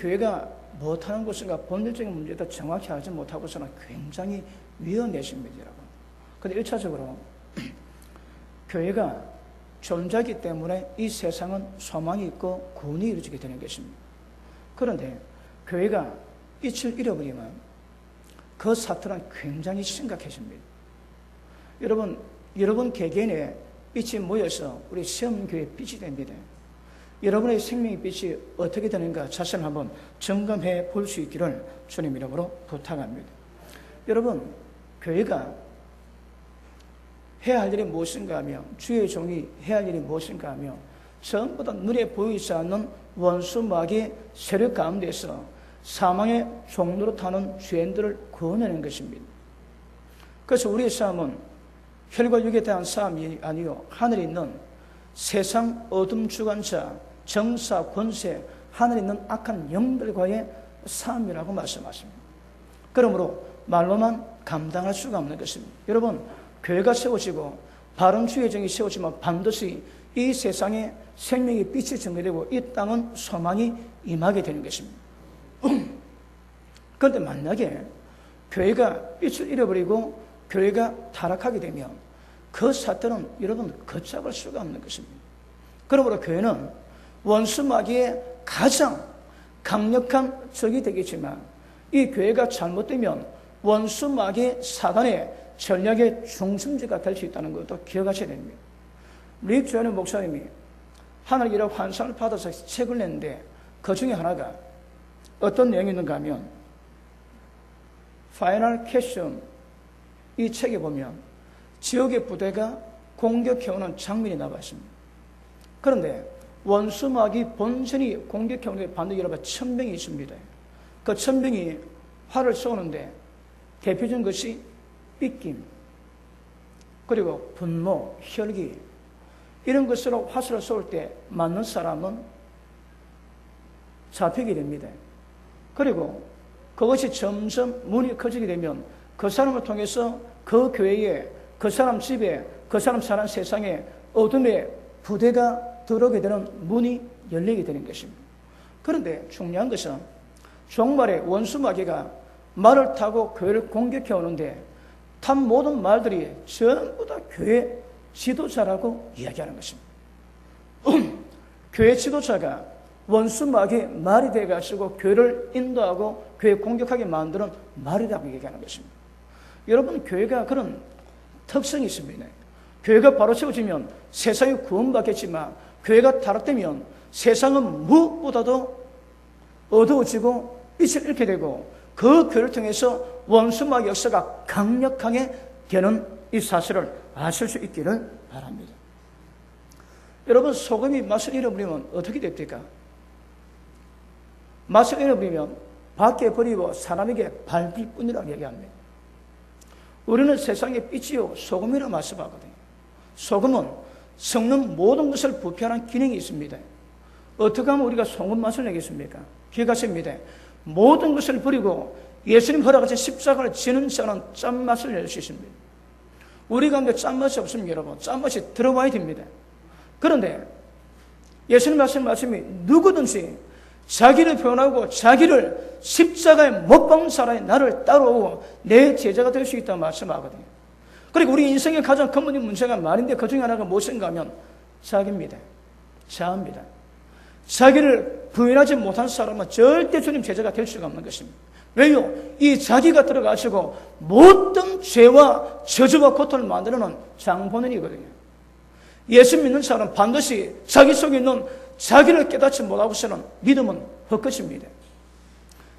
교회가 못하는 것인가 본질적인 문제도 정확히 알지 못하고서는 굉장히 위험해집니다, 여러분. 그런데 1차적으로 교회가 존재하기 때문에 이 세상은 소망이 있고 구원이 이루어지게 되는 것입니다. 그런데 교회가 빛을 잃어버리면 그 사태는 굉장히 심각해집니다. 여러분 개개인의 빛이 모여서 우리 시험교회의 빛이 됩니다. 여러분의 생명의 빛이 어떻게 되는가 자신을 한번 점검해 볼 수 있기를 주님 이름으로 부탁합니다. 여러분, 교회가 해야 할 일이 무엇인가 하며 주의 종이 해야 할 일이 무엇인가 하며 전부 다 눈에 보이지 않는 원수 마귀의 세력 가운데서 사망의 종로로 타는 죄인들을 구원하는 것입니다. 그래서 우리의 삶은 혈과 육에 대한 싸움이 아니요 하늘에 있는 세상 어둠 주관자, 정사, 권세, 하늘에 있는 악한 영들과의 싸움이라고 말씀하십니다. 그러므로 말로만 감당할 수가 없는 것입니다. 여러분, 교회가 세워지고 바른 주의 정이 세워지면 반드시 이 세상에 생명의 빛이 전개되고 이 땅은 소망이 임하게 되는 것입니다. 그런데 만약에 교회가 빛을 잃어버리고 교회가 타락하게 되면 그 사태는 여러분 걷잡을 수가 없는 것입니다. 그러므로 교회는 원수 마귀의 가장 강력한 적이 되겠지만 이 교회가 잘못되면 원수 마귀의 사단의 전략의 중심지가 될 수 있다는 것도 기억하셔야 됩니다. 릭 조연의 목사님이 하늘 이런 환상을 받아서 책을 냈는데 그 중에 하나가 어떤 내용이 있는가 하면 파이널 캐션 이 책에 보면 지옥의 부대가 공격해오는 장면이 나와 있습니다. 그런데 원수마귀 본身이 공격해오는 반드시 여러분 1000명이 있습니다. 그 1000명이 활을 쏘는데 대표적인 것이 삐낌, 그리고 분노, 혈기 이런 것으로 화살을 쏠 때 맞는 사람은 잡히게 됩니다. 그리고 그것이 점점 문이 커지게 되면 그 사람을 통해서 그 교회에, 그 사람 집에, 그 사람 사는 세상에 어둠의 부대가 들어오게 되는 문이 열리게 되는 것입니다. 그런데 중요한 것은 종말에 원수 마귀가 말을 타고 교회를 공격해 오는데 탄 모든 말들이 전부 다 교회 지도자라고 이야기하는 것입니다. 교회 지도자가 원수 마귀의 말이 되어가지고 교회를 인도하고 교회 공격하게 만드는 말이라고 얘기하는 것입니다. 여러분, 교회가 그런 특성이 있습니다. 교회가 바로 세워지면 세상이 구원받겠지만 교회가 타락되면 세상은 무엇보다도 어두워지고 빛을 잃게 되고 그 교회를 통해서 원수마귀 역사가 강력하게 되는 이 사실을 아실 수 있기를 바랍니다. 여러분, 소금이 맛을 잃어버리면 어떻게 됩니까? 맛을 잃어버리면 밖에 버리고 사람에게 밟힐 뿐이라고 얘기합니다. 우리는 세상의 빛이요 소금이라고 말씀하거든요. 소금은 섞는 모든 것을 부패하는 기능이 있습니다. 어떻게 하면 우리가 소금 맛을 내겠습니까? 기억하십니다. 모든 것을 버리고 예수님 허락하신 십자가를 지는 자는 짠맛을 낼 수 있습니다. 우리 가운데 짠맛이 없습니다, 여러분. 짠맛이 들어와야 됩니다. 그런데 예수님 말씀이 누구든지 자기를 표현하고 자기를 십자가에 못 박는 사람이 나를 따라오고 내 제자가 될 수 있다고 말씀하거든요. 그리고 우리 인생의 가장 근본적인 문제가 말인데 그 중에 하나가 무엇인가 하면 자기입니다. 자아입니다. 자기를 부인하지 못한 사람은 절대 주님 제자가 될 수가 없는 것입니다. 왜요? 이 자기가 들어가시고 모든 죄와 저주와 고통을 만드는 장본인이거든요. 예수 믿는 사람은 반드시 자기 속에 있는 자기를 깨닫지 못하고서는 믿음은 헛것입니다.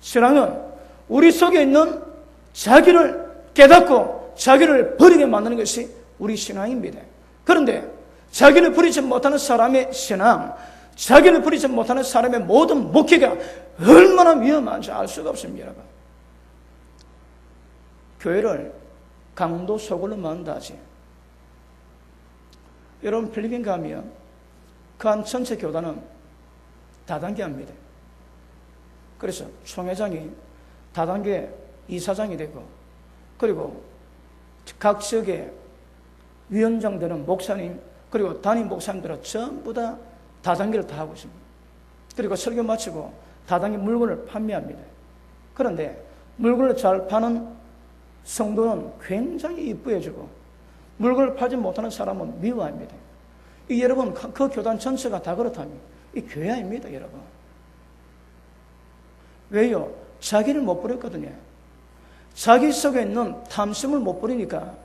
신앙은 우리 속에 있는 자기를 깨닫고 자기를 버리게 만드는 것이 우리 신앙입니다. 그런데 자기를 버리지 못하는 사람의 신앙, 자기를 버리지 못하는 사람의 모든 목회가 얼마나 위험한지 알 수가 없습니다, 여러분. 교회를 강도 소굴로 만든다 하지. 여러분, 필리핀 가면 그 한 전체 교단은 다단계 합니다. 그래서 총회장이 다단계 이사장이 되고, 그리고 각 지역의 위원장들은 목사님, 그리고 담임 목사님들은 전부 다 다단계를 다 하고 있습니다. 그리고 설교 마치고 다당의 물건을 판매합니다. 그런데 물건을 잘 파는 성도는 굉장히 이쁘해지고 물건을 팔지 못하는 사람은 미워합니다. 여러분, 그 교단 전체가 다 그렇다면 이 교회 아닙니다, 여러분. 왜요? 자기를 못 버렸거든요. 자기 속에 있는 탐심을 못 버리니까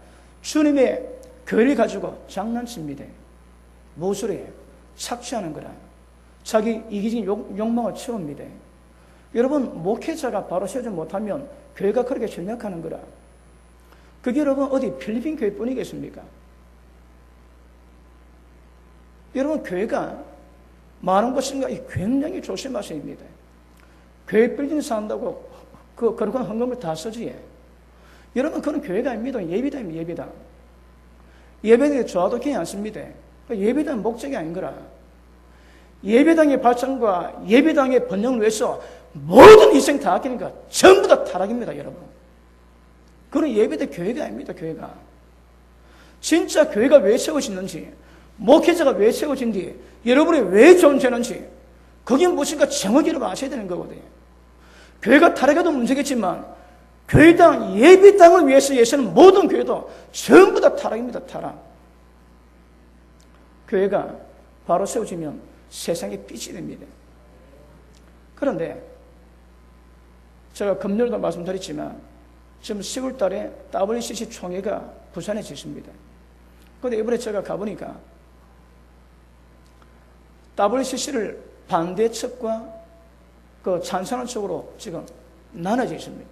주님의 교회를 가지고 장난칩니다. 모술이에요. 착취하는 거라. 자기 이기적인 욕망을 채웁니다. 여러분, 목회자가 바로 세우지 못하면 교회가 그렇게 전역하는 거라. 그게 여러분 어디 필리핀 교회뿐이겠습니까? 여러분, 교회가 많은 것인가 굉장히 조심하셔야 합니다. 교회 빌딩 산다고 그런 헌금을 다 쓰지. 여러분, 그건 교회가 아닙니다. 예배당입니다. 예배당. 예배당이 좋아도 그냥 않습니다. 예배당은 목적이 아닌 거라. 예배당의 발전과 예배당의 번영을 위해서 모든 희생 다 아끼니까 전부 다 타락입니다, 여러분. 그건 예배당 교회가 아닙니다, 교회가. 진짜 교회가 왜 세워지는지, 목회자가 왜 세워진지, 여러분이 왜 존재하는지, 그게 무엇인가 정확히 여러분 아셔야 되는 거거든요. 교회가 타락해도 문제겠지만, 교회당, 예배당을 위해서 예수는 모든 교회도 전부 다 타락입니다, 타락. 교회가 바로 세워지면 세상에 빛이 됩니다. 그런데 제가 금요일도 말씀드렸지만 지금 10월 달에 WCC 총회가 부산에 있습니다. 그런데 이번에 제가 가보니까 WCC를 반대 측과 그 찬성하는 측으로 지금 나눠져 있습니다.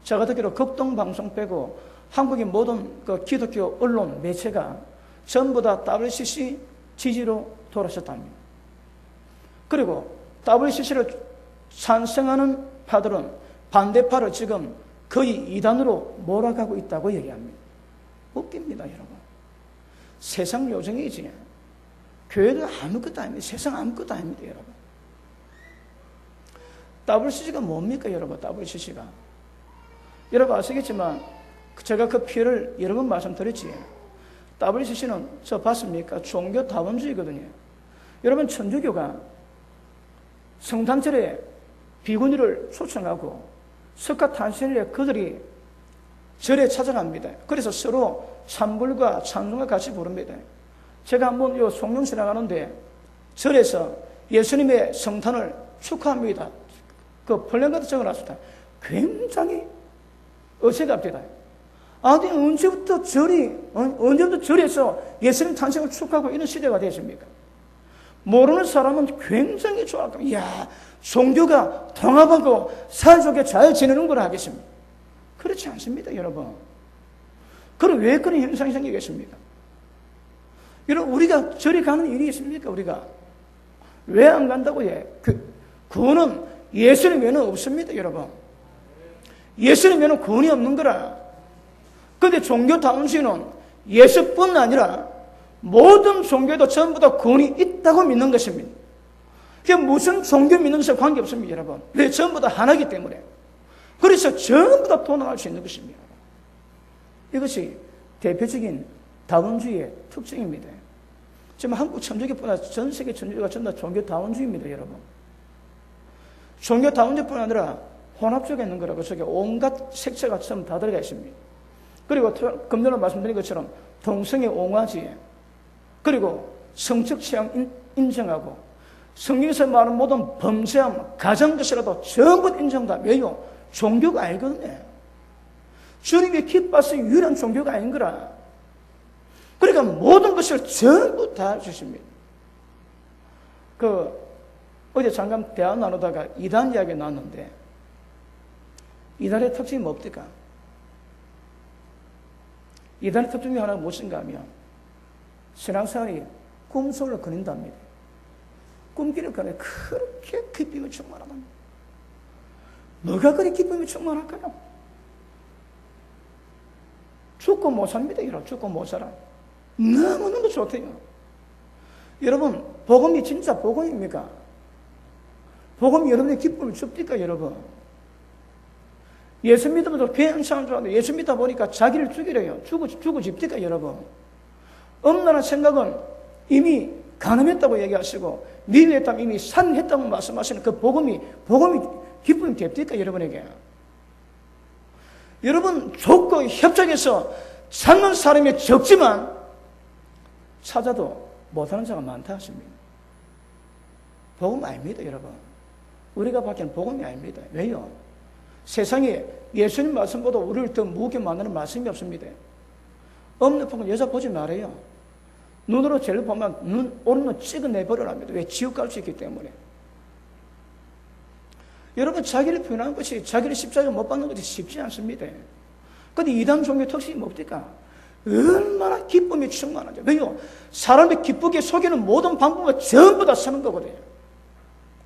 제가 듣기로 극동방송 빼고 한국의 모든 그 기독교 언론 매체가 전부 다 WCC 지지로 돌아섰답니다. 그리고 WCC를 찬성하는 파들은 반대파를 지금 거의 이단으로 몰아가고 있다고 얘기합니다. 웃깁니다, 여러분. 세상 요정이지. 교회도 아무것도 아닙니다. 세상 아무것도 아닙니다, 여러분. WCC가 뭡니까, 여러분? WCC가. 여러분 아시겠지만 제가 그 피해를 여러 번 말씀드렸지. WCC는 저 봤습니까? 종교 다원주의거든요. 여러분, 천주교가 성탄절에 비구니를 초청하고 석가탄신일에 그들이 절에 찾아갑니다. 그래서 서로 찬불과 찬송을 같이 부릅니다. 제가 한번 요 송영 지나가는데 절에서 예수님의 성탄을 축하합니다. 그 플랜카드 적어놨습니다. 굉장히 어색합니다. 아니, 언제부터 절에서 예수님 탄생을 축하하고 이런 시대가 됐습니까? 모르는 사람은 굉장히 좋아하고, 이야, 종교가 통합하고 사이좋게 잘 지내는 걸 하겠습니다. 그렇지 않습니다, 여러분. 그럼 왜 그런 현상이 생기겠습니까? 여러분, 우리가 절에 가는 일이 있습니까, 우리가? 왜 안 간다고 해? 그거는 예수님 외에는 없습니다, 여러분. 예수님 외에는 구원이 없는 거라. 그런데 종교 다운주의는 예수뿐 아니라 모든 종교도 전부 다 구원이 있다고 믿는 것입니다. 그게 무슨 종교 믿는 것에 관계없습니다, 여러분. 왜? 전부 다 하나이기 때문에. 그래서 전부 다 도망할 수 있는 것입니다. 이것이 대표적인 다원주의의 특징입니다. 지금 한국 천주교뿐 아니라 전 세계 천주교가 전부 다 종교 다원주의입니다, 여러분. 종교 다원주의뿐 아니라 혼합주의가 있는 거라고. 저게 온갖 색채가 전부 다 들어가 있습니다. 그리고 금년에 말씀드린 것처럼 동성애 옹화지에, 그리고 성적 취향 인정하고, 성경에서 말하는 모든 범죄함, 가정 것이라도 전부 인정다. 왜요? 종교가 아니거든요. 주님이 기뻐하시는 유일한 종교가 아닌 거라. 그러니까 모든 것을 전부 다 주십니다. 어제 잠깐 대화 나누다가 이단 이야기 나눴는데, 이단의 특징이 뭡니까? 이단의 특징이 하나가 무엇인가 하면, 신앙생활이 꿈속을 그린답니다. 꿈길을 가네. 그렇게 기쁨이 충만하답니다. 뭐가 그리 기쁨이 충만할까요? 죽고 못 삽니다, 여러분. 죽고 못 살아. 너무너무 좋대요. 여러분, 복음이 진짜 복음입니까? 복음이 여러분의 기쁨을 줍니까, 여러분? 예수 믿으면서 괜찮은 줄 알았는데 예수 믿다 보니까 자기를 죽이래요. 죽어 집니까, 여러분? 엄나라는 생각은 이미 가늠했다고 얘기하시고 미련했다면 이미 산했다고 말씀하시는 그 복음이 기쁨이 됩니까 여러분에게? 여러분 좁고 협착해서 찾는 사람이 적지만 찾아도 못하는 자가 많다 하십니다. 복음 아닙니다 여러분. 우리가 받기는 복음이 아닙니다. 왜요? 세상에 예수님 말씀보다 우리를 더 무겁게 만드는 말씀이 없습니다. 없는 복은 여자 보지 말아요. 눈으로 죄를 보면 오른눈 찍어내버려랍니다. 왜? 지옥 갈 수 있기 때문에. 여러분 자기를 표현하는 것이 자기를 십자가 못 박는 것이 쉽지 않습니다. 그런데 이단 종교의 특징이 뭡니까? 얼마나 기쁨이 충만하죠. 왜요? 사람을 기쁘게 속이는 모든 방법을 전부 다 쓰는 거거든요.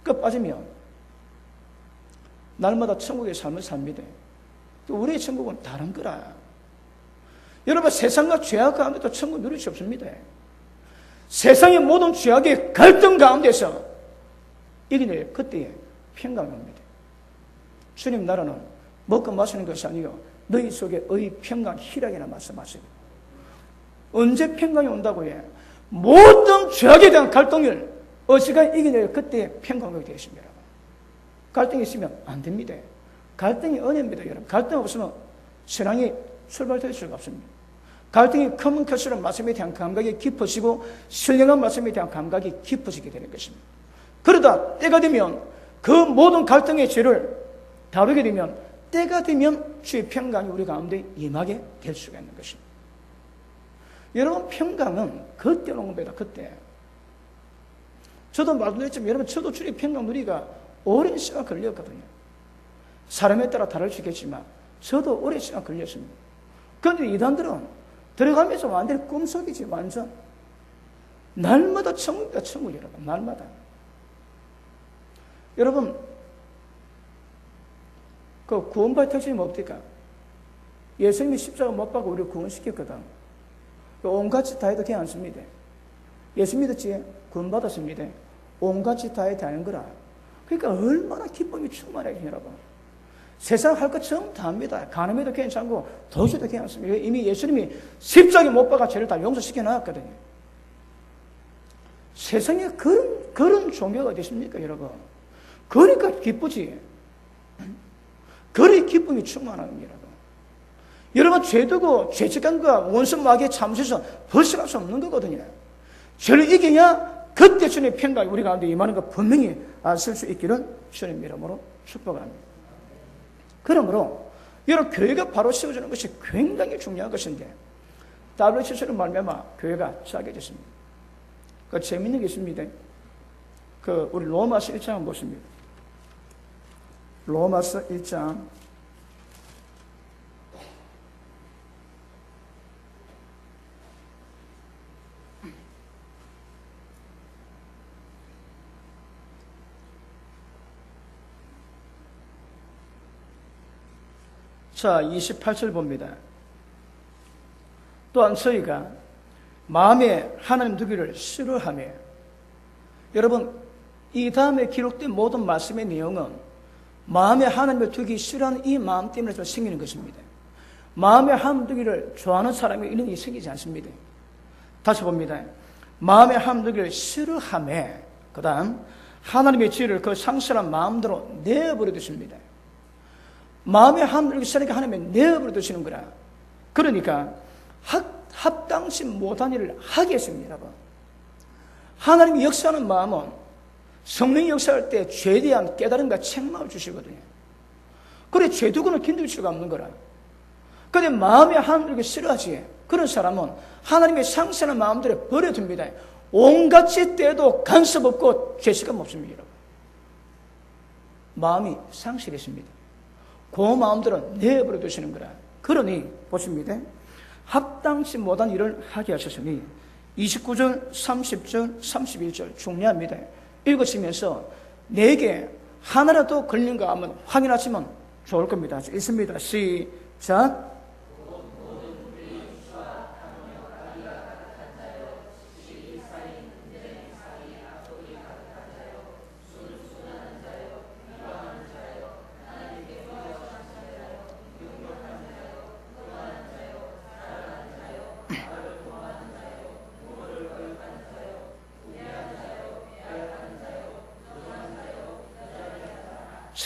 그 빠지면 날마다 천국의 삶을 삽니다. 우리의 천국은 다른 거라. 여러분 세상과 죄악 가운데도 천국 누릴 수 없습니다. 세상의 모든 죄악의 갈등 가운데서 이겨낼 그때에 평강이 옵니다. 주님 나라는 먹고 마시는 것이 아니요 너희 속에 의 평강 희락이나 말씀하세요. 언제 평강이 온다고 해? 모든 죄악에 대한 갈등을 어지간히 이겨낼 그때에 평강이 되십니다. 갈등이 있으면 안 됩니다. 갈등이 은혜입니다 여러분. 갈등 없으면 신앙이 출발될 수가 없습니다. 갈등이 크면 클수록 말씀에 대한 감각이 깊어지고 신령한 말씀에 대한 감각이 깊어지게 되는 것입니다. 그러다 때가 되면 그 모든 갈등의 죄를 다루게 되면 때가 되면 주의 평강이 우리 가운데 임하게 될 수가 있는 것입니다. 여러분 평강은 그때 오는 겁니다. 그때. 저도 말씀드렸지만 여러분 저도 주의 평강 누리가 오랜 시간 걸렸거든요. 사람에 따라 다를 수 있겠지만 저도 오랜 시간 걸렸습니다. 그런데 이단들은 들어가면서 완전히 꿈속이지 완전. 날마다 천국이다 천국 여러분. 날마다. 여러분 그 구원받을 특징이 뭡니까? 예수님이 십자가 못 박고 우리를 구원시켰거든. 온갖 짓 다 해도 괜찮습니다. 예수 믿었지? 구원받았습니다. 온갖 짓 다 해도 되는 거라. 그러니까 얼마나 기쁨이 충만해요 여러분. 세상 할 것 전부 다 합니다. 가늠해도 괜찮고 도시도 괜찮습니다. 이미 예수님이 십자가에 못 박아 죄를 다 용서시켜 놨거든요. 세상에 그런 종교가 어디 있습니까 여러분? 그러니까 기쁘지. 그리 기쁨이 충만한 여러분. 여러분 죄두고 죄책감과 원수 마귀의 참수에서 벗어날 수 없는 거거든요. 죄를 이기냐 그때 주님의 평강이 우리 가운데 임하는 거 분명히 아실 수 있기를 주님 이름으로 축복합니다. 그러므로 여러분 교회가 바로 세워지는 것이 굉장히 중요한 것인데 WCC로 말미암아 교회가 작아졌습니다. 그 재미있는 게 있습니다. 그 우리 로마서 1장 한번 보십니다. 로마서 1장 28절 봅니다. 또한 저희가 마음에 하나님 두기를 싫어하며, 여러분 이 다음에 기록된 모든 말씀의 내용은 마음에 하나님을 두기 싫어하는 이 마음 때문에 생기는 것입니다. 마음에 하나님 두기를 좋아하는 사람이 이런 일이 생기지 않습니다. 다시 봅니다. 마음에 하나님 두기를 싫어하며, 그 다음 하나님의 지혜를 그 상실한 마음대로 내어버려 두십니다. 마음에 하나님 두기 싫으니까 하나님이 내어버려 두시는 거라. 그러니까 합당치 못한 일을 하게 했습니다. 여러분. 하나님이 역사하는 마음은 성령이 역사할 때 죄에 대한 깨달음과 책망을 주시거든요. 그래 죄두고는 견딜 수가 없는 거라. 그런데 마음에 하나님 두기 싫어하지. 그런 사람은 하나님의 상실한 마음들을 버려둡니다. 온갖 짓 때에도 간섭 없고 죄책감 없습니다. 여러분. 마음이 상실했습니다. 그 마음들은 내버려 두시는 거라. 그러니 보십니다. 합당치 못한 일을 하게 하셨으니 29절, 30절, 31절 중요합니다. 읽으시면서 내게 하나라도 걸린가 하면 확인하시면 좋을 겁니다. 읽습니다. 시작.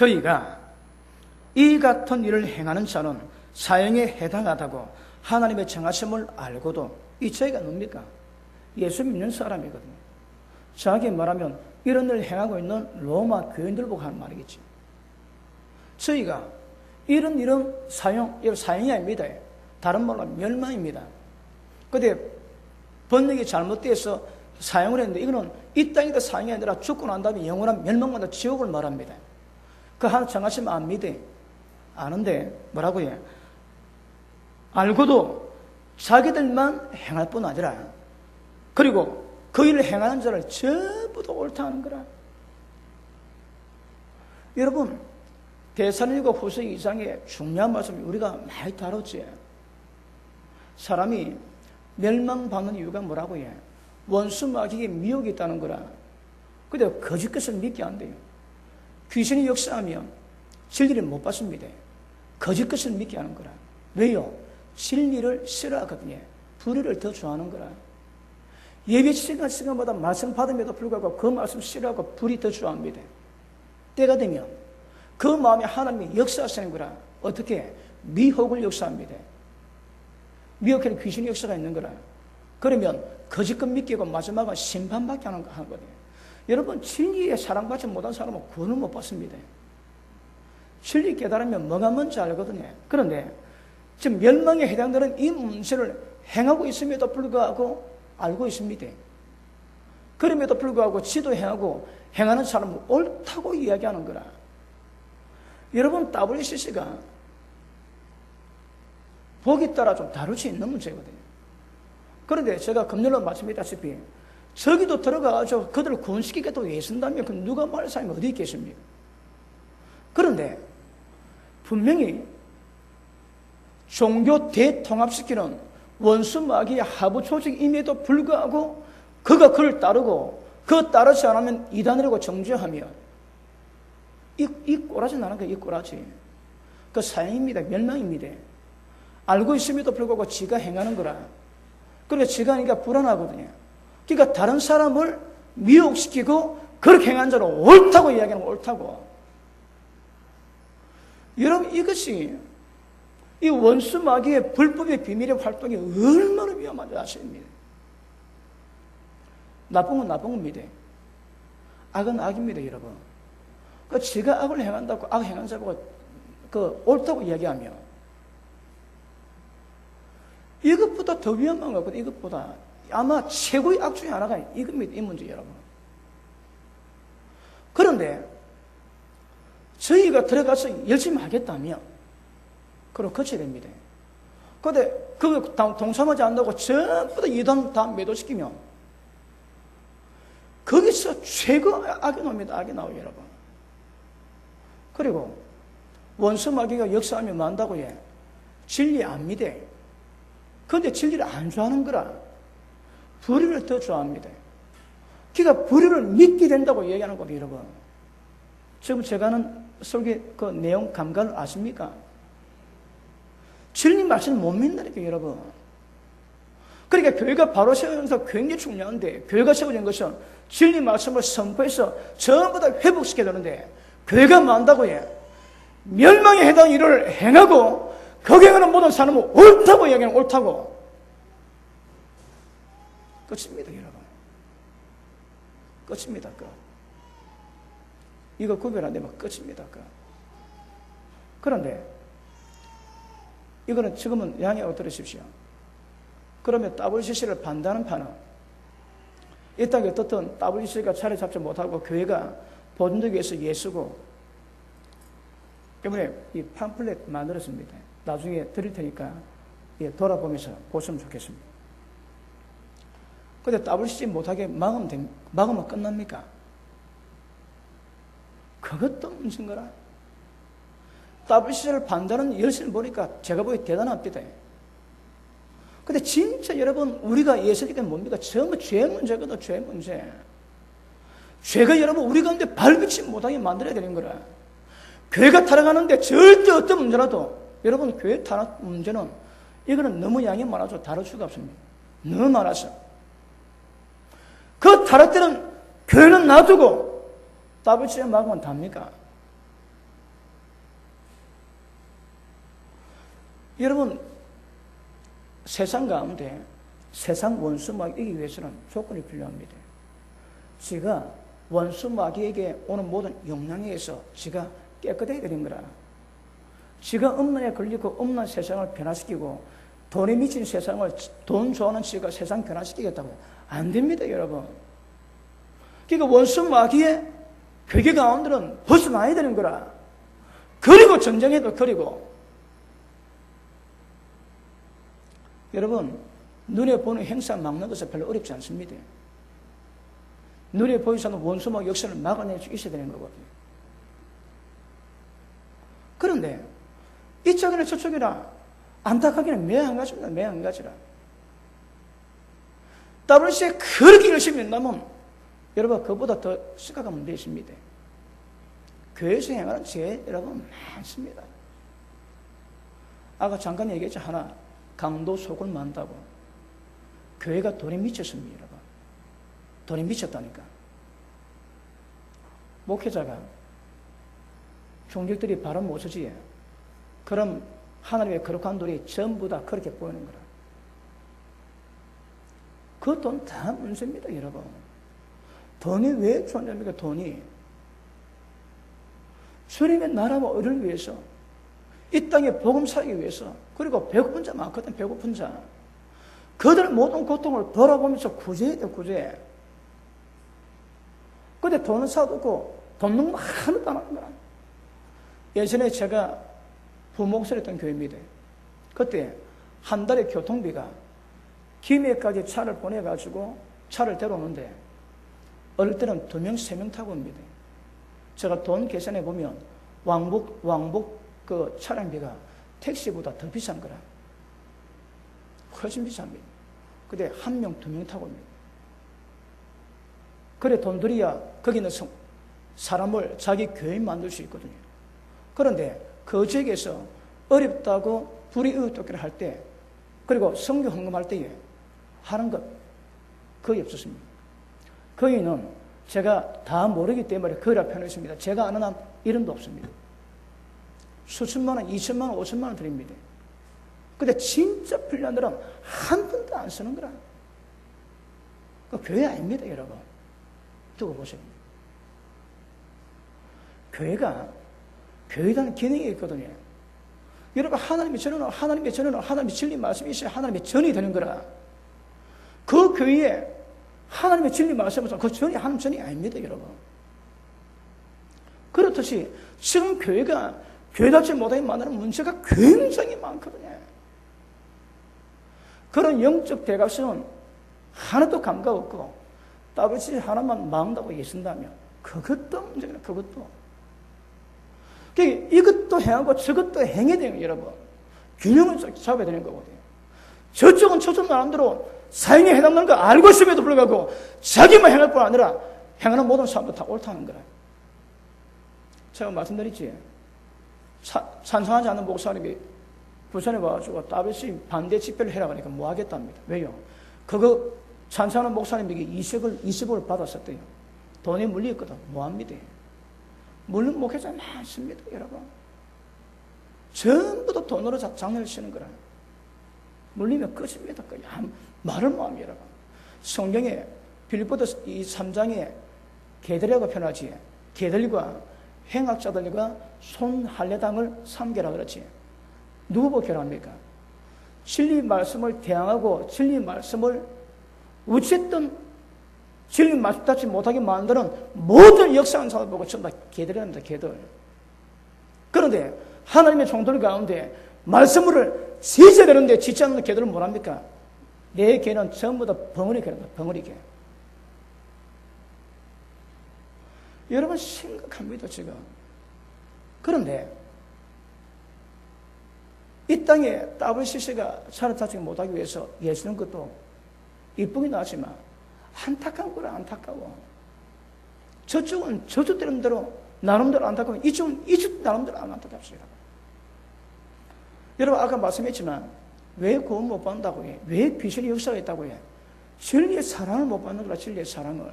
저희가 이 같은 일을 행하는 자는 사형에 해당하다고 하나님의 정하심을 알고도 이 저희가 뭡니까? 예수 믿는 사람이거든요. 정확히 말하면 이런 일을 행하고 있는 로마 교인들 보고 하는 말이겠지. 저희가 이런 일은 사형이 아닙니다. 다른 말로 멸망입니다. 그런데 번역이 잘못돼서 사형을 했는데 이거는 이 땅에다 사형이 아니라 죽고 난 다음에 영원한 멸망마다 지옥을 말합니다. 그 하나 정하시면 안 믿어. 아는데 뭐라고 해? 알고도 자기들만 행할 뿐 아니라 그리고 그 일을 행하는 자를 전부 다 옳다 하는 거라. 여러분, 데살로니가 후서 2장에 중요한 말씀이 우리가 많이 다뤘지. 사람이 멸망받는 이유가 뭐라고 해? 원수 마귀의 미혹이 있다는 거라. 근데 거짓 것을 믿게 안 돼요. 귀신이 역사하면 진리를 못 받습니다. 거짓 것을 믿게 하는 거라. 왜요? 진리를 싫어하거든요. 불의를 더 좋아하는 거라. 예배 시간마다 말씀 받음에도 불구하고 그 말씀 싫어하고 불의 더 좋아합니다. 때가 되면 그 마음에 하나님이 역사하시는 거라. 어떻게? 미혹을 역사합니다. 미혹에는 귀신의 역사가 있는 거라. 그러면 거짓것 믿게 하고 마지막은 심판받게 하는 거거든요. 여러분, 진리에 사랑받지 못한 사람은 구원을 못 받습니다. 진리 깨달으면 뭐가 뭔지 알거든요. 그런데 지금 멸망에 해당되는 이 문제를 행하고 있음에도 불구하고 알고 있습니다. 그럼에도 불구하고 지도 행하고 행하는 사람은 옳다고 이야기하는 거라. 여러분, WCC가 복에 따라 좀 다를 수 있는 문제거든요. 그런데 제가 금요일로 말씀드렸다시피 저기도 들어가서 그들을 구원시키겠다고 애쓴다면 그 누가 말할 사람이 어디 있겠습니까? 그런데 분명히 종교 대통합시키는 원수 마귀의 하부 조직임에도 불구하고 그가 그를 따르고 그 따르지 않으면 이단이라고 정죄하며 이 꼬라지 나는 거예요. 이 꼬라지. 그 사형입니다. 멸망입니다. 알고 있음에도 불구하고 지가 행하는 거라. 그러니까 지가 하니까 불안하거든요. 그러니까 다른 사람을 미혹시키고 그렇게 행한 자는 옳다고 이야기하는 거 옳다고. 여러분, 이것이 이 원수 마귀의 불법의 비밀의 활동이 얼마나 위험한지 아십니까? 나쁜 건 나쁜 겁니다. 악은 악입니다, 여러분. 그 지가 악을 행한다고 악 행한 자보고 그 옳다고 이야기하며 이것보다 더 위험한 거거든요. 이것보다 아마 최고의 악 중에 하나가 이겁니다. 이 문제 여러분. 그런데 저희가 들어가서 열심히 하겠다면 그럼 거쳐야 됩니다. 그런데 그 동참하지 않는다고 전부 다 이단 다 매도시키면 거기서 최고 악이 나옵니다. 악이 나와요, 여러분. 그리고 원수 마귀가 역사하면 만다고 해. 진리 안 믿어. 그런데 진리를 안 좋아하는 거라. 불의를 더 좋아합니다. 그러니까 불의를 믿게 된다고 얘기하는 거예요, 여러분. 지금 제가 하는 설교 그 내용 감각을 아십니까? 진리 말씀을 못 믿는다니까, 여러분. 그러니까 교회가 바로 세워져서 굉장히 중요한데, 교회가 세워진 것은 진리 말씀을 선포해서 전부 다 회복시켜야 되는데, 교회가 만다고 해. 멸망에 해당하는 일을 행하고, 거기에 가는 모든 사람은 옳다고 이야기하는 옳다고. 끝입니다, 여러분. 끝입니다, 끝. 이거 구별 안 되면 끝입니다, 끝. 그런데, 이거는 지금은 양해하고 들으십시오. 그러면 WCC를 반대하는 파는 이 땅에 어떻든 WCC가 자리 잡지 못하고 교회가 본덕에 위해서 예수고 때문에 이 팜플렛 만들었습니다. 나중에 드릴 테니까 돌아보면서 보시면 좋겠습니다. 근데 WCC 못하게 막으면 끝납니까? 그것도 문제인 거라. WCC를 반대하는 열심을 보니까 제가 보기 대단합니다. 근데 진짜 여러분, 우리가 예수님께 뭡니까? 전부 죄 문제거든, 죄 문제. 죄가 여러분, 우리 가운데 발붙이지 못하게 만들어야 되는 거라. 교회가 타락하는데 절대 어떤 문제라도, 여러분, 교회 타락 문제는, 이거는 너무 양이 많아서 다룰 수가 없습니다. 너무 많아서. 그 타락되는 교회는 놔두고, WCC에 막으면 답니까? 여러분, 세상 가운데 세상 원수 마귀 이기기 위해서는 조건이 필요합니다. 지가 원수 마귀에게 오는 모든 영향에 의해서 지가 깨끗해야 되는 거라. 지가 음란에 걸리고 음란 세상을 변화시키고 돈에 미친 세상을, 돈 좋아하는 지가 세상 변화시키겠다고 안 됩니다, 여러분. 그러니까 원수 마귀의 괴계 가운데는 벗어나야 되는 거라. 그리고 전쟁해도 그리고. 여러분, 눈에 보는 행사 막는 것은 별로 어렵지 않습니다. 눈에 보이지 않는 원수 마귀 역사를 막아낼 수 있어야 되는 거거든요. 그런데 이쪽이나 저쪽이나 안타깝게는 매 한 가지입니다. 매 한 가지라. WC에 그렇게 열심히 한다면 여러분 그보다 더 심각한 문제 있습니다. 교회에서 행하는 죄 여러분 많습니다. 아까 잠깐 얘기했죠. 하나, 강도 속을 만다고. 교회가 돈에 미쳤습니다. 여러분. 돈에 미쳤다니까. 목회자가 종족들이 바람 못 서지. 그럼 하나님의 거룩한 돌이 전부 다 그렇게 보이는 거라. 그 돈 다 문제입니다, 여러분. 돈이 왜 존재합니까, 돈이? 주님의 나라와 의를 위해서, 이 땅에 복음 살기 위해서, 그리고 배고픈 자 많거든, 배고픈 자. 그들의 모든 고통을 돌아보면서 구제해야 돼, 구제. 근데 돈은 사두고, 돈 넣는 거 하나도 안 하는 거야. 예전에 제가 부목사를 했던 교회입니다. 그때 한 달에 교통비가 김해까지 차를 보내가지고 차를 데려오는데 어릴 때는 2명, 3명 타고 옵니다. 제가 돈 계산해 보면 왕복 그 차량비가 택시보다 더 비싼 거라. 훨씬 비쌉니다. 근데 1명, 2명 타고 옵니다. 그래 돈 들여야 거기는 사람을 자기 교인 만들 수 있거든요. 그런데 그 지역에서 어렵다고 불이웃돕기를 할 때, 그리고 성교 헌금할 때에 하는 것 거의 없었습니다. 거기는 제가 다 모르기 때문에 거기라 표현했습니다. 제가 아는 한 이름도 없습니다. 수천만 원, 2천만 원, 5천만 원 드립니다. 근데 진짜 필요한 데는 한 푼도 안 쓰는 거라. 그 교회 아닙니다, 여러분. 두고 보세요. 교회라는 기능이 있거든요. 여러분, 하나님의 하나님의 진리 말씀이 있어야 하나님의 전이 되는 거라. 그 교회에 하나님의 진리 말씀에서 그 전이 하나님 전이 아닙니다, 여러분. 그렇듯이 지금 교회가 교회답지 못하게 만드는 문제가 굉장히 많거든요. 그런 영적 대각선은 하나도 감각 없고 WC 하나만 망한다고 예쓴다면 그것도 문제구나, 그것도. 이것도 행하고 저것도 행해야 돼요, 여러분. 균형을 잡아야 되는 거거든요. 저쪽은 저쪽 나름대로 사형에 해당하는 거 알고 있음에도 불구하고 자기만 행할 뿐 아니라 행하는 모든 사람도 다 옳다는 거라. 제가 말씀드렸지. 찬성하지 않는 목사님이 부산에 와가지고 WC 반대 집회를 해라 그러니까 뭐 하겠답니다. 왜요? 그거 찬성하는 목사님에게 20억을 받았었대요. 돈이 물려있거든. 뭐 합니다. 물론 목회자 많습니다, 여러분. 전부 다 돈으로 장난을 치는 거라. 물리면 끝입니다. 말을 못합니다, 여러분. 성경에 빌립보서 3장에 개들이라고 표현하지. 개들과 행악자들과 손할례당을 삼계라 그렇지. 누구 보고 결합니까? 진리 말씀을 대항하고 진리 말씀을 어쨌든 진리 말씀 닿지 못하게 만드는 모든 역사하는 사람을 보고 전부 다 개들이랍니다, 개들. 그런데 하나님의 종들 가운데 말씀을 지져야 되는데 지지 않는 개들은 뭐랍니까? 내 개는 전부 다 벙어리 개랍니다, 벙어리 개. 여러분 심각합니다, 지금. 그런데 이 땅에 WCC가 차를 타지 못하기 위해서 예수는 것도 이쁘긴 하지만 안타까운 거라, 안타까워. 저쪽은 저쪽 나름대로 안타까워. 이쪽은 이쪽 나름대로 안 안타깝습니다. 여러분 아까 말씀했지만 왜 구원 못 받는다고 해? 왜 귀신의 역사가 있다고 해? 진리의 사랑을 못 받는 거라, 진리의 사랑을.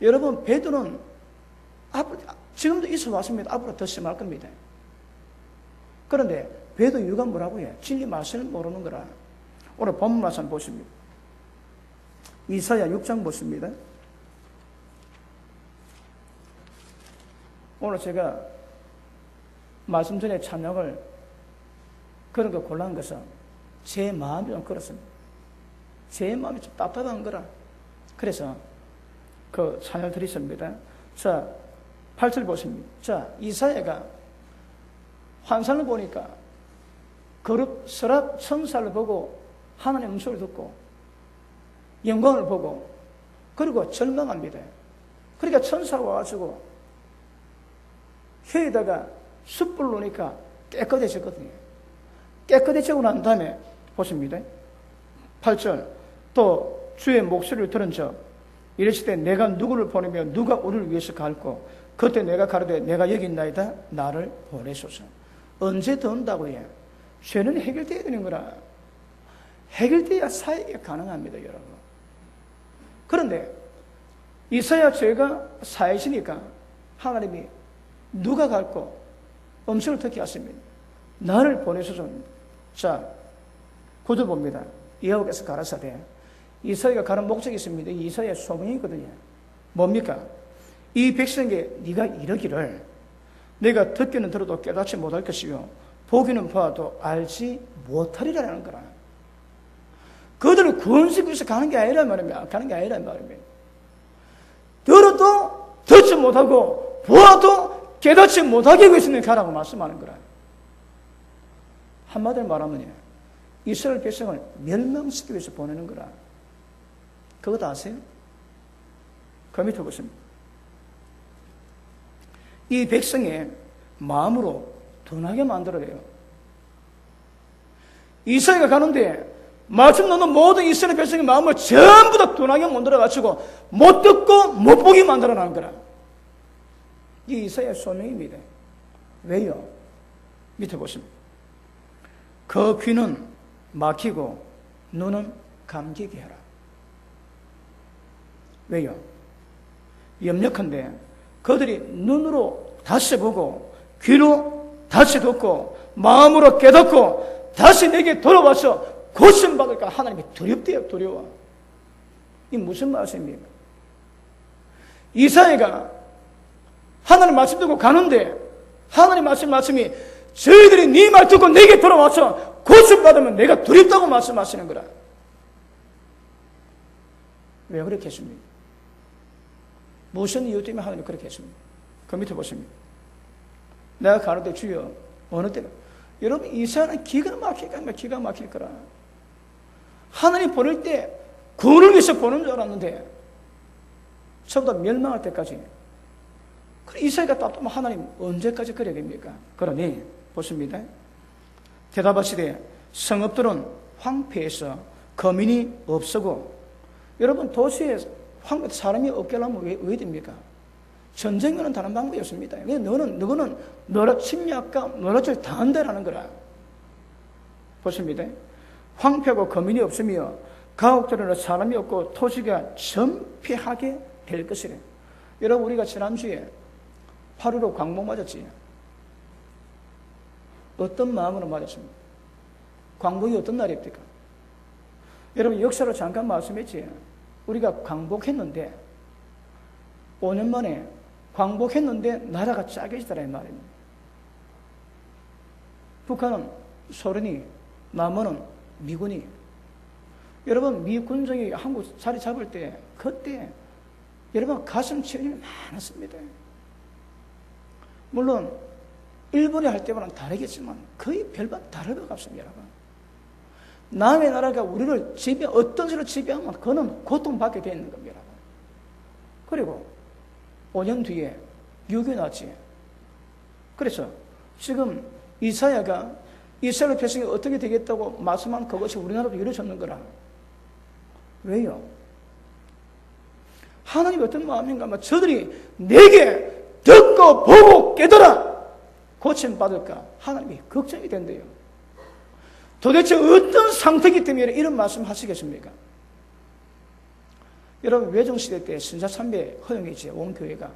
여러분 베드로는 앞으로 지금도 있어 왔습니다. 앞으로 더 심할 겁니다. 그런데 배도 이유가 뭐라고 해? 진리 맛을 모르는 거라. 오늘 본문 말씀 보십니다. 이사야 6장 보십니다. 오늘 제가 말씀 전에 찬양을 그런 거 곤란한 것은 제 마음이 좀 그렇습니다. 제 마음이 좀 답답한 거라. 그래서 그 찬양을 드리십니다. 자, 8절 보십니다. 자, 이사야가 환상을 보니까 거룩 서랍 천사를 보고 하나님의 음성을 듣고 영광을 보고 그리고 절망합니다. 그러니까 천사가 와가지고 혀에다가 숯불을 놓으니까 깨끗해졌거든요. 깨끗해지고 난 다음에 보십니다. 8절 또 주의 목소리를 들은 적 이르시되 내가 누구를 보내며 누가 우리를 위해서 갈고 그때 내가 가로되 내가 여기 있나이다 나를 보내소서. 언제 더 온다고 해요? 죄는 해결되어야 되는 거라. 해결돼야 사역이 가능합니다, 여러분. 그런데 이사야 죄가 사해지니까 하나님이 누가 갈고 음성을 듣게 하십니다. 나를 보내소서. 자, 9절 봅니다. 여호와께서 가라사대 이사야가 가는 목적이 있습니다. 이 이사야의 소명이거든요. 뭡니까? 이 백성에게 네가 이르기를 내가 듣기는 들어도 깨닫지 못할 것이요 보기는 보아도 알지 못하리라는 거라. 그들을 구원시키기 위해서 가는 게 아니란 말입니다. 가는 게 아니란 말입니다. 들어도 듣지 못하고 보아도 깨닫지 못하게 위해서 가라고 말씀하는 거라. 한마디로 말하면 이스라엘 백성을 멸망시키기 위해서 보내는 거라. 그것도 아세요? 그 밑에 보십니다. 이 백성의 마음으로 둔하게 만들어내요. 이스라엘가 가는데 말씀 듣는 모든 이스라엘 백성의 마음을 전부 다 둔하게 만들어가지고 못 듣고 못 보게 만들어내는 거라. 이 이사야의 소명입니다. 왜요? 밑에 보십니다. 그 귀는 막히고 눈은 감기게 하라. 왜요? 염려컨대 그들이 눈으로 다시 보고 귀로 다시 듣고 마음으로 깨닫고 다시 내게 돌아와서 고침받을까 하나님이 두렵대요. 두려워. 이 무슨 말씀입니까? 이사야가 하나님 말씀 듣고 가는데 하나님 말씀이 저희들이 네 말 듣고 내게 돌아와서 고침받으면 내가 두렵다고 말씀하시는 거라. 왜 그렇게 했습니까? 무슨 이유 때문에 하나님이 그렇게 했습니까? 그 밑에 보십니다. 내가 가로되 주여 어느 때가 여러분 이사야는 기가 막힐 거라. 하나님 보낼 때 구원을 위해서 보는 줄 알았는데 전부 다 멸망할 때까지. 이사야가 답답하면 하나님 언제까지 그래야 됩니까? 그러니 보십니다. 대답하시되 성읍들은 황폐해서 거민이 없어고. 여러분 도시에 사람이 없게 하려면 왜 됩니까? 전쟁은 다른 방법이 없습니다. 너는 너라 침략과 너라질 당한다라는 거라. 보십니다. 황폐하고 거민이 없으며 가옥들에는 사람이 없고 토지가 전폐하게 될 것이래. 여러분 우리가 지난주에 8.15 광복 맞았지? 어떤 마음으로 맞았습니까? 광복이 어떤 날입니까? 여러분 역사로 잠깐 말씀했지? 우리가 광복했는데 5년 만에 광복했는데 나라가 짜겨지더라 이 말입니다. 북한은 소련이, 남한은 미군이. 여러분 미 군정이 한국 자리 잡을 때 그때 여러분 가슴 치는 일이 많았습니다. 물론 일본이 할 때와는 다르겠지만 거의 별반 다를 것 같습니다. 여러분. 남의 나라가 우리를 어떤 식으로 지배하면 그는 고통받게 되어 있는 겁니다. 그리고 5년 뒤에 6.25 났지. 그래서 지금 이사야가 이스라엘 백성이 어떻게 되겠다고 말씀한 그것이 우리나라도 이루어졌는 거라. 왜요? 하나님이 어떤 마음인가 하면 저들이 내게 듣고 보고 깨달아 고침받을까 하나님이 걱정이 된대요. 도대체 어떤 상태이기 때문에 이런 말씀 하시겠습니까? 여러분 외정시대 때 신사참배 허용했지 온 교회가.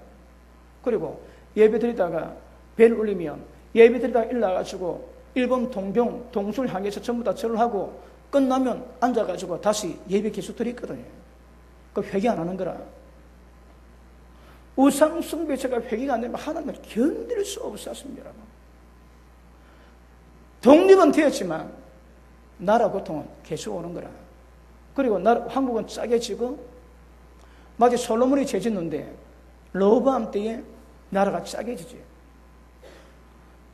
그리고 예배 드리다가 벨 울리면 예배 드리다가 일어나가지고 일본 동경, 동sul 향해서 전부 다 절을 하고 끝나면 앉아가지고 다시 예배 기수들이 있거든요. 그 회개 안 하는 거라. 우상 숭배자가 회개가 안 되면 하나님을 견딜 수 없었습니다. 독립은 되었지만 나라 고통은 계속 오는 거라. 그리고 한국은 짜게 지고 마치 솔로몬이 죄짓는데 로브암 때에 나라가 짜게 지지.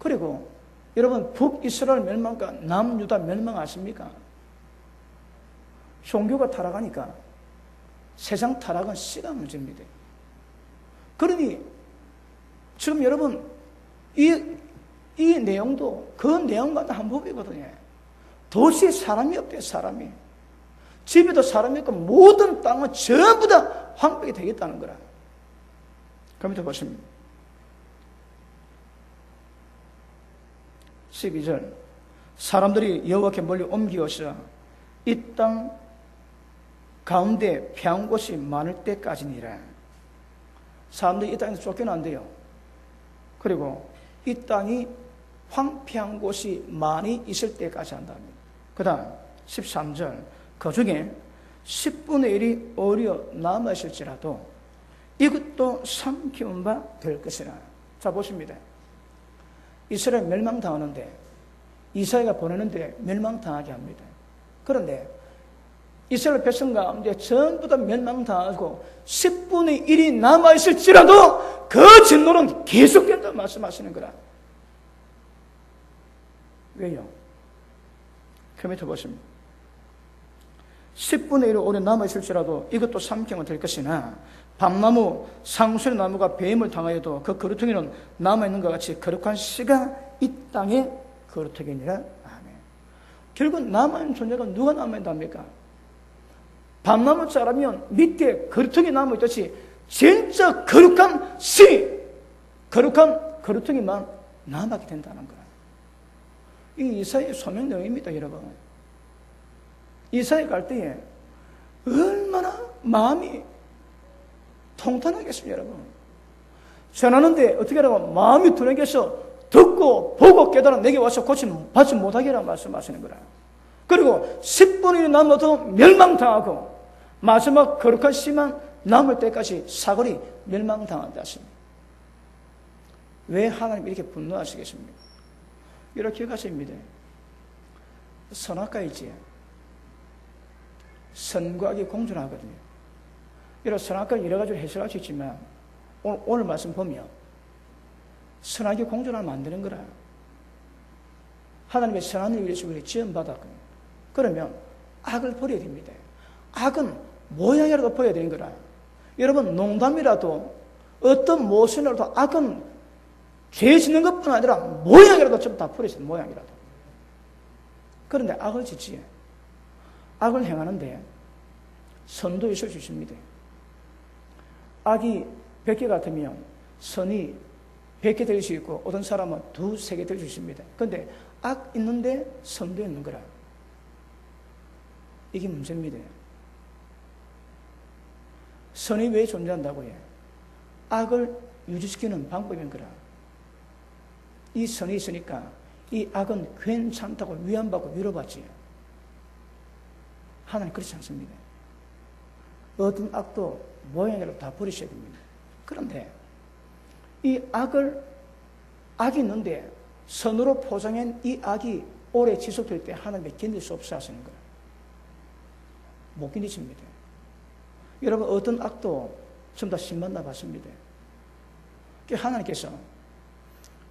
그리고 여러분 북이스라엘 멸망과 남유다 멸망 아십니까? 종교가 타락하니까 세상 타락은 시간 문제입니다. 그러니 지금 여러분 이 내용도 그 내용과 한 부분이거든요. 도시에 사람이 없대요. 사람이. 집에도 사람이 없고 모든 땅은 전부 다 황폐가 되겠다는 거라. 그럼 또 보십니다. 12절 사람들이 여호와께 멀리 옮기어서 이 땅 가운데 평안 곳이 많을 때까지니라. 사람들이 이 땅에서 쫓겨난대요. 그리고 이 땅이 황폐한 곳이 많이 있을 때까지 한답니다. 그 다음 13절 그 중에 10분의 1이 오히려 남아있을지라도 이것도 삼키운 바 될 것이라. 자 보십니다. 이스라엘 멸망당하는데 이사야가 보내는데 멸망당하게 합니다. 그런데 이스라엘 백성 가운데 전부 다 멸망당하고 10분의 1이 남아있을지라도 그 진노는 계속된다 말씀하시는 거라. 왜요? 그 밑에 보십니다. 10분의 1이 오래 남아있을지라도 이것도 삼키면 될 것이나 밤나무, 상수리 나무가 배임을 당하여도 그 거루터기는 남아있는 것 같이 거룩한 씨가 이 땅에 거루터기니라. 아멘. 결국 남아있는 존재가 누가 남아있답니까? 밤나무 자라면 밑에 거루터기 남아있듯이 진짜 거룩한 씨, 거룩한 거루터기만 남아게 된다는 거라. 이 이사야의 소명 내용입니다, 여러분. 이사야 갈 때에 얼마나 마음이 통탄하겠습니까, 여러분. 전하는데 어떻게 하라고? 마음이 두려워서 듣고 보고 깨달아 내게 와서 받지 못하게라 말씀하시는 거라. 그리고 10분이 남아도 멸망당하고 마지막 거룩한 씨만 남을 때까지 사거리 멸망당한다 하십니다. 왜 하나님 이렇게 분노하시겠습니까? 이렇게 가십니다. 선악과 있지. 선과 악이 공존하거든요. 이런 선악과를 여러 가지로 해석할 수 있지만 오늘 말씀 보면 선악이 공존을 만드는 거라. 하나님의 선한 일을 위해서 우리 지원받았거든요. 그러면 악을 버려야 됩니다. 악은 모양이라도 버려야 되는 거라. 여러분 농담이라도 어떤 모습이라도 악은 죄 짓는 것뿐 아니라 모양이라도 좀 다 버려야 돼요. 모양이라도. 그런데 악을 짓지. 악을 행하는데 선도 있을 수 있습니다. 악이 100개 같으면 선이 100개 될 수 있고 어떤 사람은 2, 3개 될 수 있습니다. 그런데 악 있는데 선도 있는 거라. 이게 문제입니다. 선이 왜 존재한다고 해? 악을 유지시키는 방법인 거라. 이 선이 있으니까 이 악은 괜찮다고 위안받고 위로받지. 하나님 그렇지 않습니다. 어떤 악도 모양이라도 다 버리셔야 됩니다. 그런데 이 악이 있는데 선으로 포장한 이 악이 오래 지속될 때 하나님이 견딜 수 없어 하시는 거예요. 못 견디십니다. 여러분 어떤 악도 좀 다 심만나 봤습니다. 하나님께서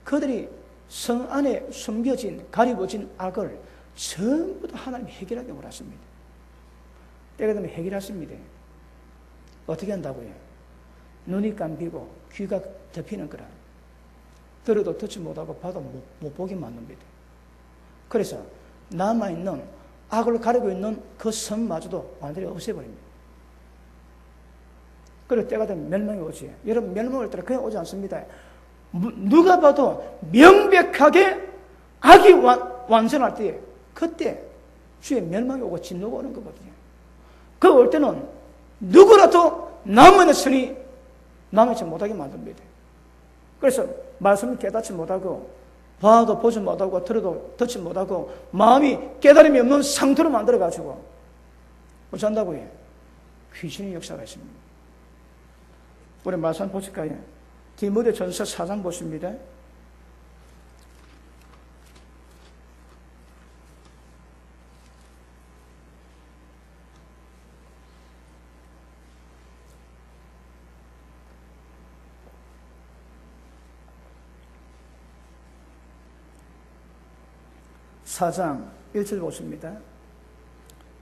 그들이 성 안에 숨겨진 가리워진 악을 전부 다 하나님이 해결하게 원하십니다. 때가 되면 해결하십니다. 어떻게 한다고요? 눈이 감기고 귀가 덮이는 거라. 들어도 듣지 못하고 봐도 못 보게 만듭니다. 그래서 남아있는 악을 가리고 있는 그 선마저도 완전히 없애버립니다. 그리고 때가 되면 멸망이 오지. 여러분 멸망 올 때는 그냥 오지 않습니다. 누가 봐도 명백하게 악이 완전할 때 그때 주의 멸망이 오고 진노가 오는 거거든요. 그 올 때는 누구라도 남은 선이 남아있지 못하게 만듭니다. 그래서 말씀을 깨닫지 못하고 봐도 보지 못하고 들어도 듣지 못하고 마음이 깨달음이 없는 상태로 만들어가지고 어쩐다고요? 귀신의 역사가 있습니다. 우리 말씀 보실까요? 디모데전서 4장 보십니다. (4장) 1절 보십니다.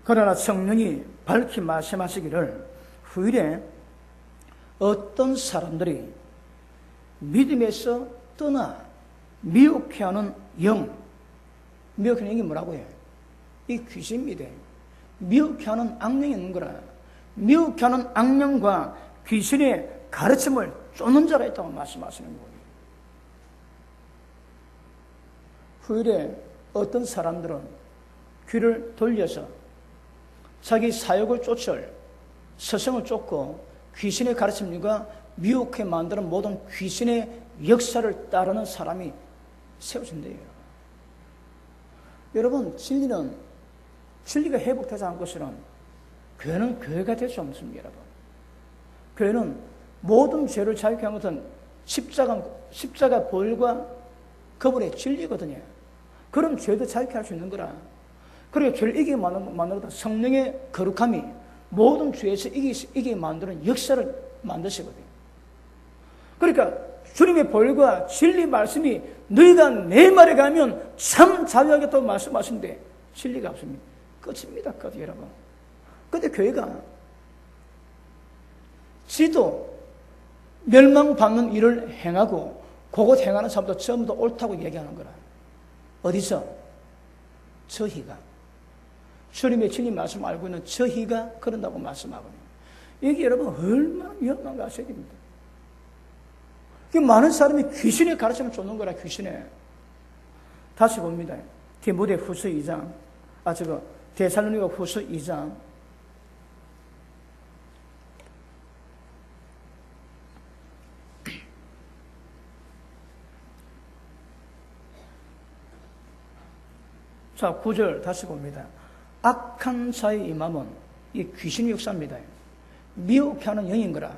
그러나 성령이 밝히 말씀하시기를 후일에 어떤 사람들이 믿음에서 떠나 미혹해하는 영, 미혹하는 영이 뭐라고 해요? 이 귀신입니다. 미혹해하는 악령이 있는 거라. 미혹해하는 악령과 귀신의 가르침을 쫓는 자가 있다고 말씀하시는 거예요. 후일에 어떤 사람들은 귀를 돌려서 자기 사욕을 쫓을 서성을 쫓고 귀신의 가르침과 미혹해 만드는 모든 귀신의 역사를 따르는 사람이 세워진대요. 여러분, 진리가 회복되지 않은 것은 교회는 교회가 될 수 없습니다. 여러분, 교회는 모든 죄를 자유케 한 것은 십자가 벌과 그분의 진리거든요. 그럼 죄도 자유케 할 수 있는 거라. 그리고 죄를 이기게 만들어다 성령의 거룩함이 모든 죄에서 이기게 만드는 역사를 만드시거든요. 그러니까 주님의 벌과 진리 말씀이 너희가 내 말에 가면 참 자유하겠다고 말씀하시는데 진리가 없습니다. 끝입니다. 끝, 여러분. 근데 교회가 지도 멸망받는 일을 행하고 그것 행하는 사람도 전부 다 옳다고 얘기하는 거라. 어디서? 저희가. 주님의 진리 말씀 알고 있는 저희가 그런다고 말씀하거든요. 이게 여러분 얼마나 위험한 거 아셔야 됩니다. 많은 사람이 귀신의 가르침을 쫓는 거라. 귀신의. 다시 봅니다. 디모데 후서 2장, 데살로니가 후서 2장. 자, 9절 다시 봅니다. 악한 자의 임함은 이 귀신의 역사입니다. 미혹하는 영인 거라.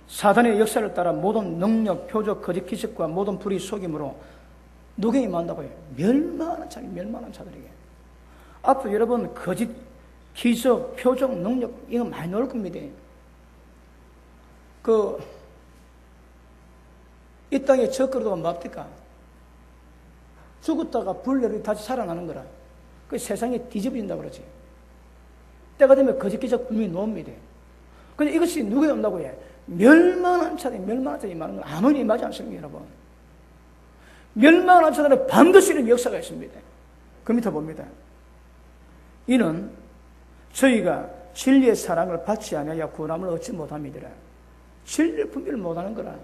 사단의 역사를 따라 모든 능력, 표적, 거짓 기적과 모든 불의 속임으로 누구에 임한다고 해요? 멸망하는 자들에게. 앞으로 여러분 거짓 기적, 표적, 능력 이거 많이 나올 겁니다. 이 땅에 적그리도가 뭡니까? 죽었다가 불내려 다시 살아나는 거라. 그 세상에 뒤집어진다고 그러지. 때가 되면 거짓 기적 분명히 나옵니다. 근데 이것이 누구에 온다고 해? 멸망한 자들이 임하는 건 아무리 임하지 않습니다, 여러분. 멸망한 자들은 반드시 이런 역사가 있습니다. 그 밑에 봅니다. 이는 저희가 진리의 사랑을 받지 아니하여 구원함을 얻지 못합니다. 진리를 분별을 못하는 거라.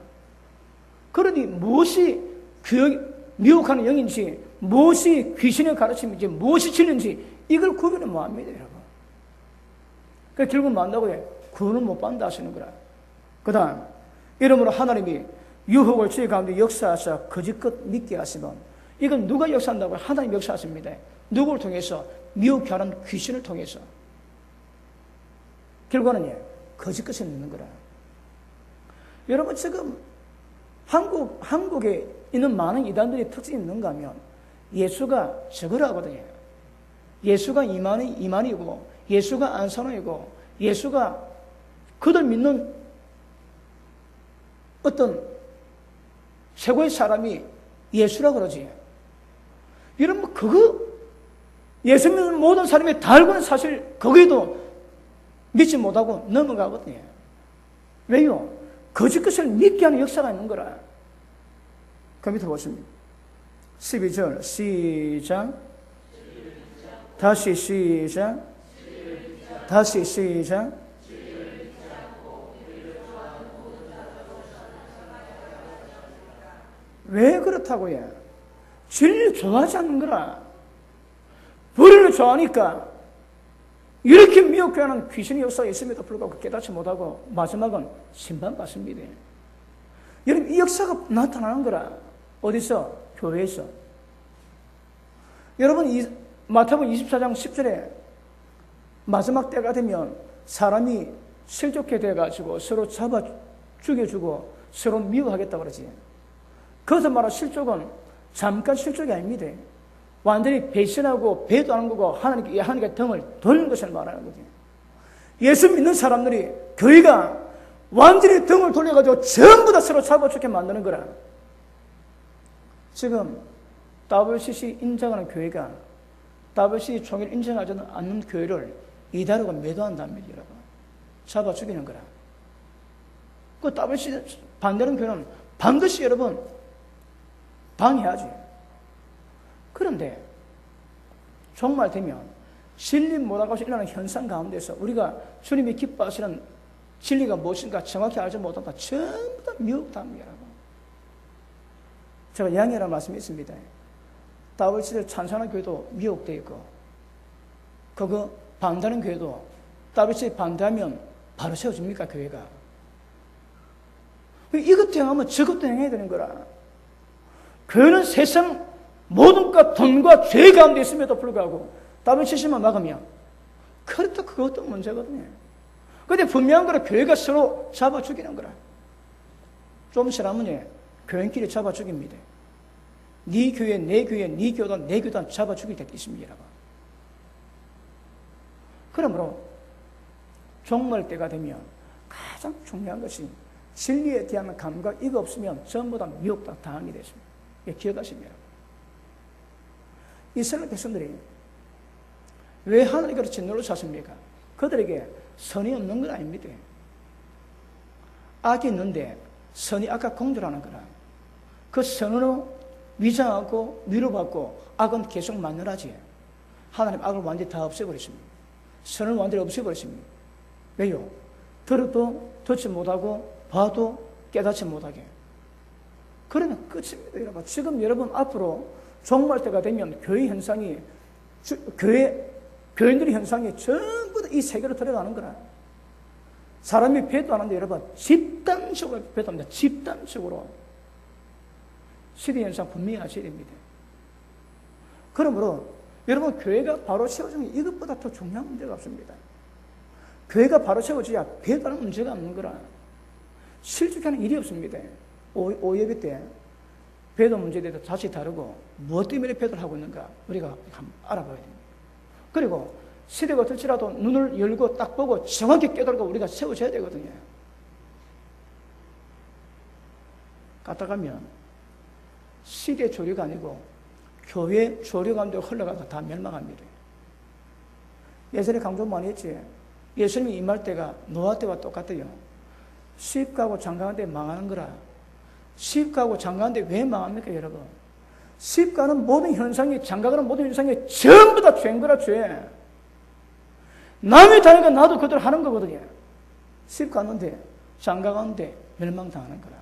그러니 무엇이 미혹하는 영인지, 무엇이 귀신의 가르침인지, 무엇이 진리인지 이걸 구별을 못합니다, 여러분. 그러니까 결국 뭐 한다고 해? 구원을 못 받는다 하시는 거라. 그 다음, 이러므로 하나님이 유혹을 저희 가운데 역사하사 거짓것 믿게 하시면, 이건 누가 역사한다고? 하나님 역사하십니다. 누구를 통해서? 미혹해 하는 귀신을 통해서. 결과는 거짓것을 믿는 거라. 여러분, 지금 한국에 있는 많은 이단들의 특징이 있는가 하면 예수가 저거라 하거든요. 예수가 이만이고 예수가 안선호이고 예수가 그들 믿는 어떤 최고의 사람이 예수라 그러지. 여러분 예수 믿는 모든 사람이 다 알고 있는 사실 거기에도 믿지 못하고 넘어가거든요. 왜요? 거짓 것을 믿게 하는 역사가 있는 거라. 그 밑에 보십니다. 12절 시작. 다시 시작. 다시 시작. 왜 그렇다고 해? 진리를 좋아하지 않는 거라. 불의를 좋아하니까 이렇게 미혹해 하는 귀신의 역사가 있음에도 불구하고 깨닫지 못하고 마지막은 심판받습니다. 여러분, 이 역사가 나타나는 거라. 어디서? 교회에서. 여러분, 마태복음 24장 10절에 마지막 때가 되면 사람이 실족해 돼가지고 서로 잡아 죽여주고 서로 미워하겠다고 그러지. 거기서 말하는 실족은 잠깐 실족이 아닙니다. 완전히 배신하고 배도 하는 거고 하나님께 등을 돌리는 것을 말하는 거지. 예수 믿는 사람들이 교회가 완전히 등을 돌려가지고 전부 다 서로 잡아 죽게 만드는 거라. 지금 WCC 인정하는 교회가 WCC 총회를 인정하지 않는 교회를 이다르고 매도한답니다, 여러분. 잡아 죽이는 거라. 그 WCC 반대하는 교회는 반드시 여러분 방해하지. 그런데 정말 되면 진리 못하고 일어나는 현상 가운데서 우리가 주님이 기뻐하시는 진리가 무엇인가 정확히 알지 못한다. 전부 다 미혹답니다. 제가 양해라는 말씀이 있습니다. WCC를 찬성하는 교회도 미혹되어 있고 그거 반대하는 교회도 WCC 반대하면 바로 세워집니까, 교회가? 이것도 행하면 저것도 행해야 되는 거라. 교회는 세상 모든 것, 돈과 죄 가운데 있음에도 불구하고 WCC만 막으면 그렇다 그것도 문제거든요. 그런데 분명한 거는 교회가 서로 잡아 죽이는 거라. 좀 지나면 교인끼리 잡아 죽입니다. 네 교회, 내 교회, 네 교단, 내 교단 잡아 죽일 때도 있습니다. 그러므로 종말 때가 되면 가장 중요한 것이 진리에 대한 감각, 이거 없으면 전부 다 미혹 당하게 되십니다. 기억하십니다. 이스라엘 백성들이 왜 하나님께서 진노를 샀습니까? 그들에게 선이 없는 건 아닙니다. 악이 있는데 선이 아까 공존하는 거라. 그 선으로 위장하고 위로받고 악은 계속 만들어지. 하나님 악을 완전히 다 없애버렸습니다. 선을 완전히 없애버렸습니다. 왜요? 들어도 듣지 못하고 봐도 깨닫지 못하게. 그러면 끝입니다, 여러분. 지금 여러분 앞으로 종말 때가 되면 교회 현상이, 교인들의 현상이 전부 다 이 세계로 들어가는 거라. 사람이 배도하는데 여러분, 집단적으로 배도합니다. 집단적으로. 시대 현상 분명히 아셔야 됩니다. 그러므로 여러분, 교회가 바로 세워지면 이것보다 더 중요한 문제가 없습니다. 교회가 바로 세워져야 배도하는 문제가 없는 거라. 실족하는 일이 없습니다. 오예배 때 배도 문제에 대해서 다시 다루고 무엇 때문에 배도를 하고 있는가 우리가 한번 알아봐야 됩니다. 그리고 시대가 어떨지라도 눈을 열고 딱 보고 정확히 깨달고 우리가 세워져야 되거든요. 갔다 가면 시대 조류가 아니고 교회 조류 가운데 흘러가서 다 멸망합니다. 예전에 강조 많이 했지. 예수님이 임할 때가 노아 때와 똑같아요. 시집가고 장가가는데 망하는 거라. 시집가고 장가가는데 왜 망합니까, 여러분? 시집가는 모든 현상이, 장가가는 모든 현상이 전부 다 죄인 거라, 죄. 남이 다니까 나도 그대로 하는 거거든요. 시집가는데, 장가가는데 멸망당하는 거라.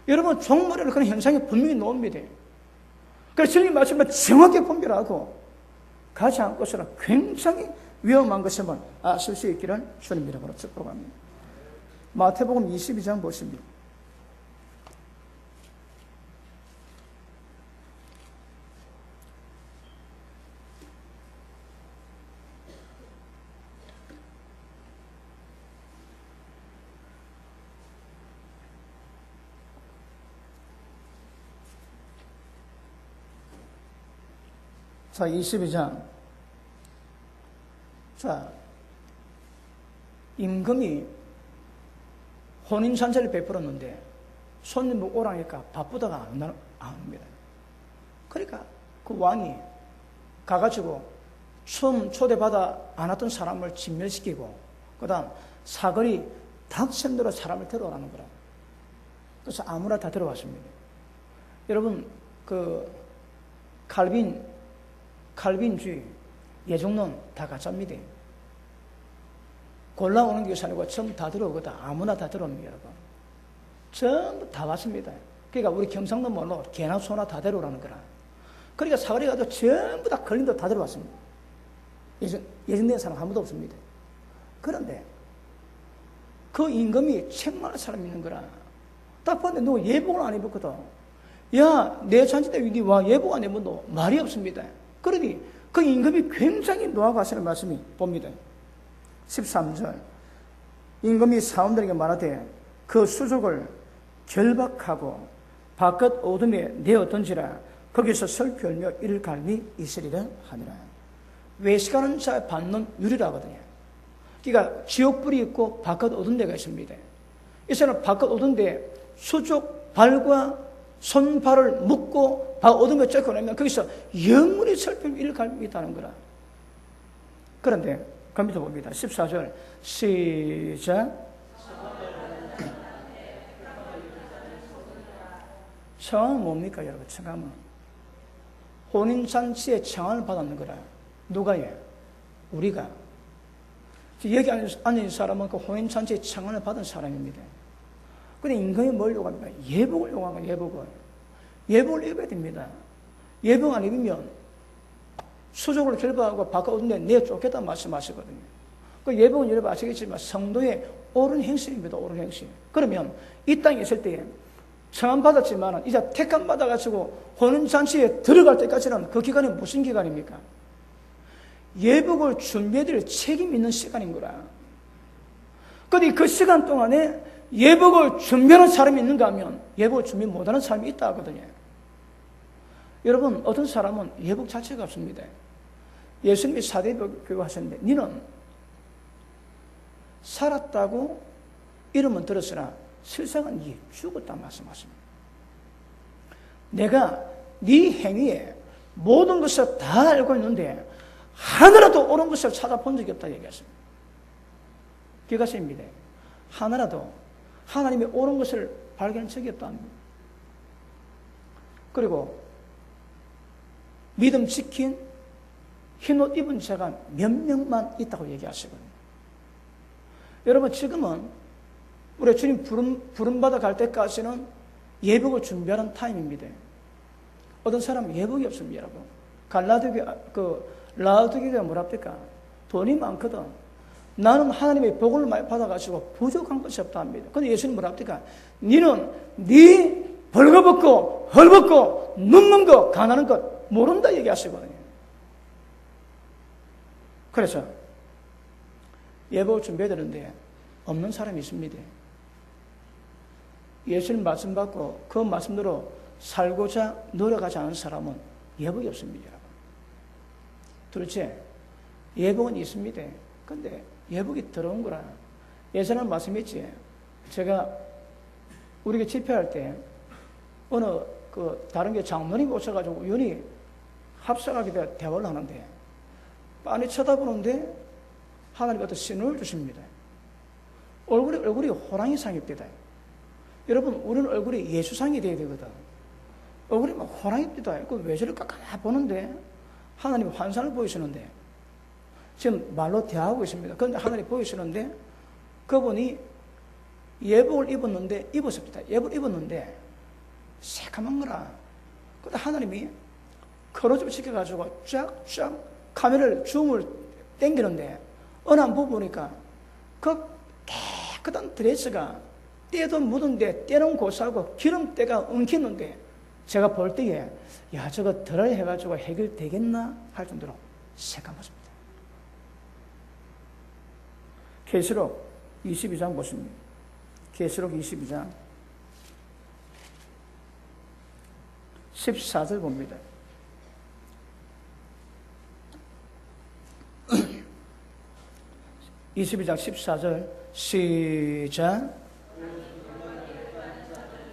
여러분, 종말에는 그런 현상이 분명히 나옵니다. 그래서 주님 말씀을 정확히 분별하고 가지 않고서는 굉장히 위험한 것임을 아실 수 있기를 주님 이름으로 축복합니다. 마태복음 22장 보십니다. 자, 22장. 자, 임금이 혼인잔치를 베풀었는데 손님 오라니까 바쁘다가 안 옵니다. 그러니까 그 왕이 가가지고 처음 초대받아 안 왔던 사람을 진멸시키고 그 다음 사거리 닥쳤대로 사람을 데려오라는 거라. 그래서 아무나 다 들어왔습니다. 여러분, 그 칼빈주의 예종론 다 가짜입니다. 골라오는 교사 아니고 전부 다 들어오거든. 아무나 다 들어옵니다, 여러분. 전부 다 왔습니다. 그러니까 우리 경상도 말로 개나 소나 다 데려오라는 거라. 그러니까 사거리 가서 전부 다 걸린도 다 들어왔습니다. 예정된 사람 아무도 없습니다. 그런데 그 임금이 책망할 사람이 있는 거라. 딱 봤는데 누가 예복을 안 입었거든. 야, 내 잔치 때 와 예복 안 입어도 말이 없습니다. 그러니 그 임금이 굉장히 노하가시는 말씀이 봅니다. 13절 임금이 사원들에게 말하되 그 수족을 결박하고 바깥 어둠에 내어던지라. 거기서 설펴며 이를 갈미 있으리라 하니라. 외식하는 자의 받는 유리라거든요. 그러니까 지옥불이 있고 바깥 어두운 데가 있습니다. 이 사람은 바깥 어두운 데 수족 발과 손발을 묶고 어둠에 쫓겨내면 거기서 영원히 설펴며 이를 갈미 있다는 거라. 그런데 그 밑에 봅니다. 14절 시작. 청함은 뭡니까 여러분? 청함은 혼인잔치에 청함을 받았는 거라. 누가 해? 우리가. 여기 앉은 사람은 그 혼인잔치에 청함을 받은 사람입니다. 근데 임금이 뭘 요구합니까? 예복을 요구하는 거예요. 예복을. 예복을 입어야 됩니다. 예복 안 입으면 수족을 결박하고 바깥 어딘데 내쫓겠다 말씀하시거든요. 그 예복은 여러분 아시겠지만 성도의 옳은 행실입니다. 옳은 행실. 그러면 이 땅에 있을 때 청함 받았지만 이제 택함 받아가지고 혼인잔치에 들어갈 때까지는 그 기간이 무슨 기간입니까? 예복을 준비해드릴 책임 있는 시간인 거라. 그런데 그 시간 동안에 예복을 준비하는 사람이 있는가 하면 예복을 준비 못하는 사람이 있다 하거든요. 여러분 어떤 사람은 예복 자체가 없습니다. 예수님이 사대교육 하셨는데 너는 살았다고 이름은 들었으나 실상은 네 죽었다 말씀하십니다. 내가 네 행위에 모든 것을 다 알고 있는데 하나라도 옳은 것을 찾아본 적이 없다 얘기했습니다. 기가십니다. 하나라도 하나님의 옳은 것을 발견한 적이 없다 합니다. 그리고 믿음 지킨 흰옷 입은 자가 몇 명만 있다고 얘기하시거든요. 여러분 지금은 우리 주님 부름받아 갈 때까지는 예복을 준비하는 타임입니다. 어떤 사람은 예복이 없습니다, 여러분. 라우디게가 뭐랍니까? 돈이 많거든. 나는 하나님의 복을 많이 받아가지고 부족한 것이 없다 합니다. 근데 예수님 뭐랍니까? 너는 네 벌거벗고 헐벗고 눈먼 거 가난한 것 모른다 얘기하시거든요. 그래서 예복을 준비해야 되는데 없는 사람이 있습니다. 예수님 말씀 받고 그 말씀대로 살고자 노력하지 않은 사람은 예복이 없습니다. 여러분. 도대체 예복은 있습니다. 근데 예복이 들어온 거라. 예전에 말씀했지. 제가 우리가 집회할 때 어느 다른 게 장로님이 오셔가지고 우연히 합석하게 대화를 하는데 빤히 쳐다보는데 하나님 어떤 신호를 주십니다. 얼굴이 호랑이상이 띠다. 여러분, 우리는 얼굴이 예수상이 돼야 되거든. 얼굴이 막 호랑이 띠다. 왜 저럴까 가만히 보는데 하나님이 환상을 보이시는데 지금 말로 대화하고 있습니다. 그런데 하나님이 보이시는데 그분이 예복을 입었습니다. 예복을 입었는데 새까만 거라. 근데 하나님이 크로즈업 시켜가지고 쫙쫙 카메라를 줌을 당기는데 어느 한 번 보니까 그 깨끗한 드레스가 때도 묻은데 때는 고사하고 기름때가 엉키는데 제가 볼 때에 야 저거 덜 해가지고 해결되겠나 할 정도로 새까맣습니다. 계시록 22장 보십니다. 계시록 22장 14절 봅니다. (22장) 14절 시작.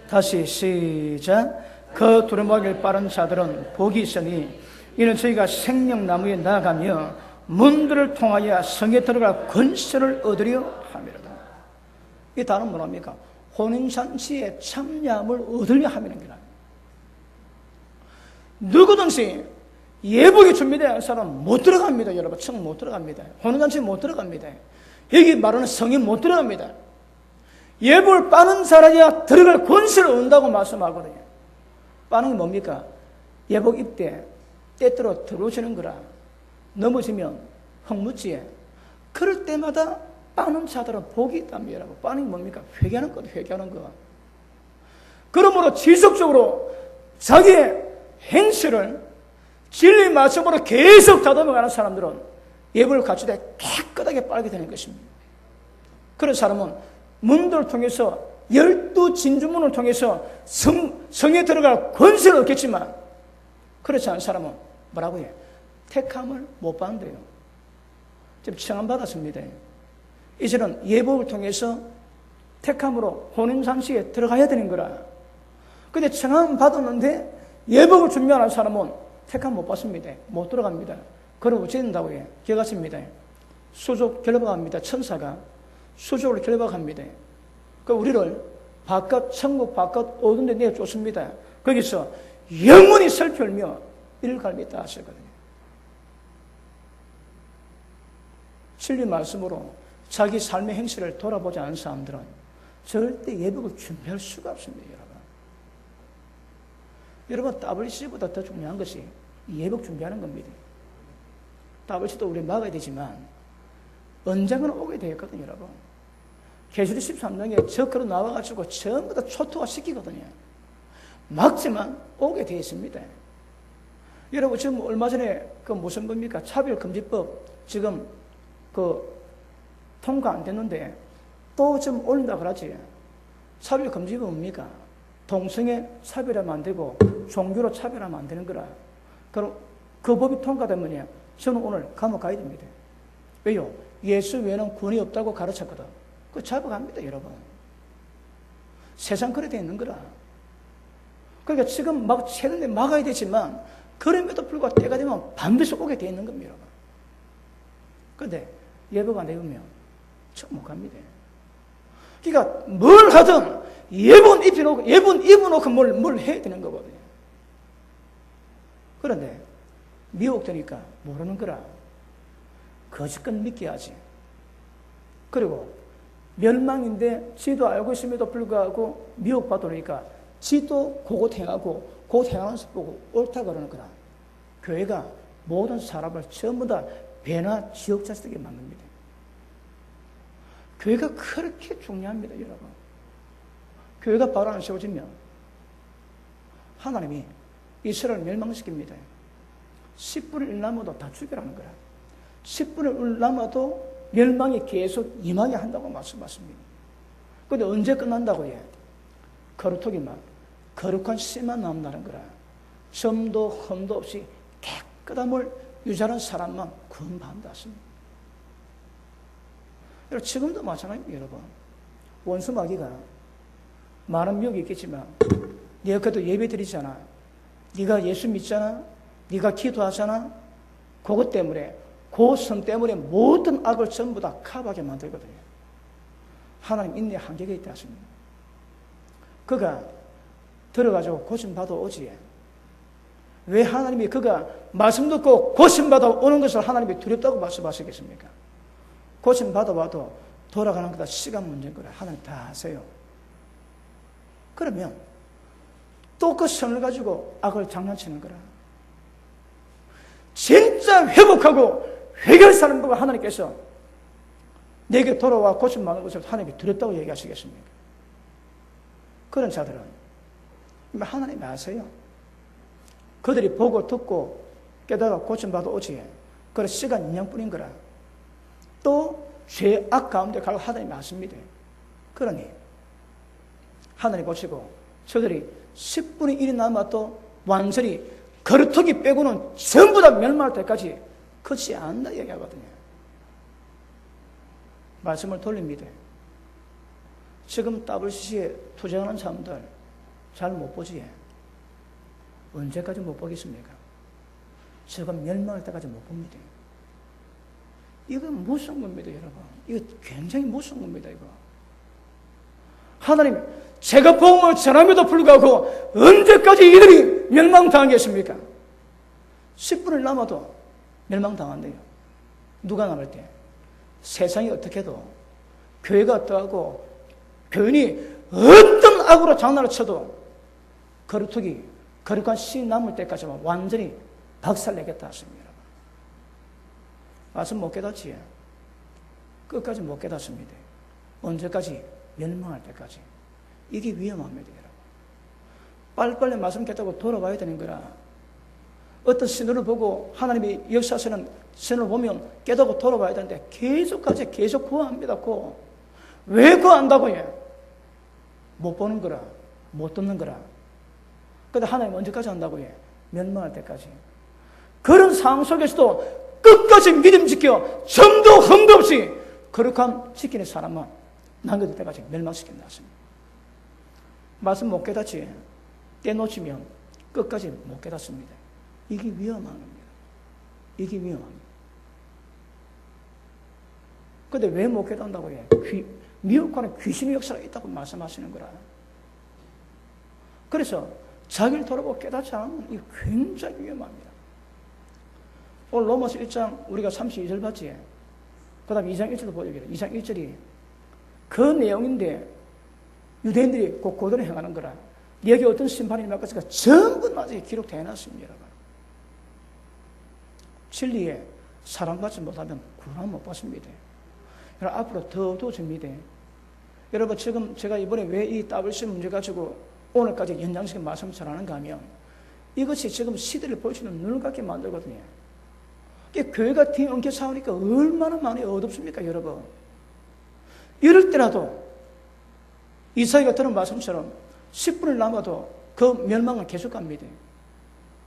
다시 시작. 그 두루마기를 빠른 자들은 복이 있으니 이는 저희가 생명나무에 나아가며 문들을 통하여 성에 들어갈 권세를 얻으려 함이로다. 이 단어는 뭐랍니까? 혼인잔치에 참여함을 얻으려 함이라는 거라. 누구든지 예복이 준비된 사람은 못 들어갑니다. 여러분, 청 못 들어갑니다. 혼인잔치에 못 들어갑니다. 여기 말하는 성에 못 들어갑니다. 예복을 빠는 사람이야 들어갈 권세를 얻는다고 말씀하거든요. 빠는 게 뭡니까? 예복 입대 때때로 들어오시는 거라. 넘어지면 흙묻지에 그럴 때마다 빠는 자들은 복이 있답니다. 여러분. 빠는 게 뭡니까? 회개하는 것, 회개하는 거. 그러므로 지속적으로 자기의 행실을 진리 말씀으로 계속 다듬어가는 사람들은 예불을 갖출 때 깨끗하게 빨게 되는 것입니다. 그런 사람은 문들을 통해서 12진주문을 통해서 성에 들어갈 권세를 얻겠지만 그렇지 않은 사람은 뭐라고 해? 택함을 못 받는데요. 지금 청함받았습니다. 이제는 예복을 통해서 택함으로 혼인상식에 들어가야 되는 거라. 근데 청함 받았는데 예복을 준비하는 사람은 택함 못 받습니다. 못 들어갑니다. 그럼 어찌 된다고 해요? 기억하십니다. 수족 결박합니다. 천사가 수족을 결박합니다. 그 우리를 바깥 천국 바깥 어두운 데 내쫓습니다. 거기서 영원히 살펴며 이를 갈겠다 하셨거든요. 진리 말씀으로 자기 삶의 행실을 돌아보지 않은 사람들은 절대 예복을 준비할 수가 없습니다. 여러분 WC보다 더 중요한 것이 예복 준비하는 겁니다. WC도 우리 막아야 되지만 언젠가는 오게 되었거든요. 여러분 계시록 13장에 적그로 나와가지고 전부 다 초토화 시키거든요. 막지만 오게 되어 있습니다. 여러분 지금 얼마 전에 그 무슨 겁니까? 차별금지법 지금 그 통과 안 됐는데 또 지금 올린다 그러지. 차별금지법은 뭡니까? 동성애 차별하면 안 되고 종교로 차별하면 안 되는 거라. 그럼 그 법이 통과되면 저는 오늘 감옥 가야 됩니다. 왜요? 예수 외에는 구원이 없다고 가르쳤거든. 그거 잡아갑니다, 여러분. 세상 그래 돼 있는 거라. 그러니까 지금 막 최근에 막아야 되지만 그럼에도 불구하고 때가 되면 반드시 오게 돼 있는 겁니다, 여러분. 그런데 예배가 안 되면 저 못 갑니다. 그러니까 뭘 하든 예분 입어놓고 뭘 해야 되는 거거든요. 그런데 미혹되니까 모르는 거라. 거짓것 믿게 하지. 그리고 멸망인데 지도 알고 있음에도 불구하고 미혹받으니까 지도 그것 행하고 그것 행하는 것 보고 옳다 그러는 거라. 교회가 모든 사람을 전부 다 배나 지옥 자식에게 만듭니다. 교회가 그렇게 중요합니다, 여러분. 교회가 바로 안 세워지면 하나님이 이스라엘을 멸망시킵니다. 10분의 1 남아도 다 죽여라는 거라. 10분의 1 남아도 멸망이 계속 임하게 한다고 말씀하십니다. 그런데 언제 끝난다고 해? 거룩하기만, 거룩한 씨만 남는다는 거라. 점도 흠도 없이 깨끗함을 유지하는 사람만 구원받는다 하십니다. 여러분, 지금도 마찬가지입니다, 여러분. 원수 마귀가 많은 미혹이 있겠지만 네가 그래도 예배 드리잖아. 네가 예수 믿잖아. 네가 기도하잖아. 그것 때문에 그 선 때문에 모든 악을 전부 다 커버하게 만들거든요. 하나님 인내 한계가 있다 하십니다. 그가 들어가지고 고침받아 오지. 왜 하나님이 그가 말씀 듣고 고침받아 오는 것을 하나님이 두렵다고 말씀하시겠습니까? 고침받아 와도 돌아가는 것다 시간 문제인 거라. 하나님 다 아세요. 그러면 또 그 선을 가지고 악을 장난치는 거라. 진짜 회복하고 회개하는 거가 하나님께서 내게 돌아와 고침받는 것을 하나님이 두렵다고 얘기하시겠습니까? 그런 자들은 하나님이 아세요. 그들이 보고 듣고 깨달아 고침받아 오지. 그래 시간 인양뿐인 거라. 또 죄악 가운데 가고 하나님이 아십니다. 그러니 하나님 보시고 저들이 10분의 1이 남아도 완전히 거루터기 빼고는 전부 다 멸망할 때까지 그렇지 않는다 얘기하거든요. 말씀을 돌립니다. 지금 WCC에 투쟁하는 사람들 잘 못 보지. 언제까지 못 보겠습니까? 지금 멸망할 때까지 못 봅니다. 이건 무서운 겁니다, 여러분. 이거 굉장히 무서운 겁니다, 이거. 하나님, 제가 복음을 전함에도 불구하고 언제까지 이들이 멸망당하겠습니까? 10분을 남아도 멸망당한대요. 누가 남을 때? 세상이 어떻게 해도 교회가 어떠하고 교인이 어떤 악으로 장난을 쳐도 거룩하기, 거룩한 씨 남을 때까지만 완전히 박살내겠다 하십니다. 말씀 못 깨닫지? 끝까지 못 깨닫습니다. 언제까지? 멸망할 때까지. 이게 위험합니다, 여러분. 빨리빨리 말씀 깨닫고 돌아와야 되는 거라. 어떤 신호를 보고 하나님이 역사하시는 신호를 보면 깨닫고 돌아와야 되는데 계속 구합니다. 왜 구한다고 해? 못 보는 거라, 못 듣는 거라. 근데 하나님 언제까지 한다고 해? 멸망할 때까지. 그런 상황 속에서도 끝까지 믿음 지켜 점도 흠도 없이 거룩함 지키는 사람만 남겨둘 때까지 멸망시키는 것입니다. 말씀 못 깨닫지 떼놓치면 끝까지 못 깨닫습니다. 이게 위험한 겁니다. 이게 위험합니다. 근데 왜 못 깨닫는다고 해? 미혹하는 귀신의 역사가 있다고 말씀하시는 거라. 그래서 자기를 돌아보고 깨닫지 않으면 이게 굉장히 위험합니다. 오늘 로마서 1장 우리가 32절 봤지? 그 다음에 2장 1절도 보여주기로. 2장 1절이 그 내용인데 유대인들이 고도를 행하는 거라. 여기 어떤 심판이 임할 것인가 전부 나중에 기록되어 놨습니다. 여러분. 진리에 사랑받지 못하면 구원 못 받습니다. 여러분 앞으로 더 도전입니다. 여러분 지금 제가 이번에 왜 이 WC 문제 가지고 오늘까지 연장시켜 말씀을 전하는가 하면 이것이 지금 시대를 볼 수 있는 눈을 갖게 만들거든요. 교회가 뒤엉켜 싸우니까 얼마나 많이 어둡습니까 여러분. 이럴 때라도 이사야가 들은 말씀처럼 10분을 남아도 그 멸망은 계속 갑니다.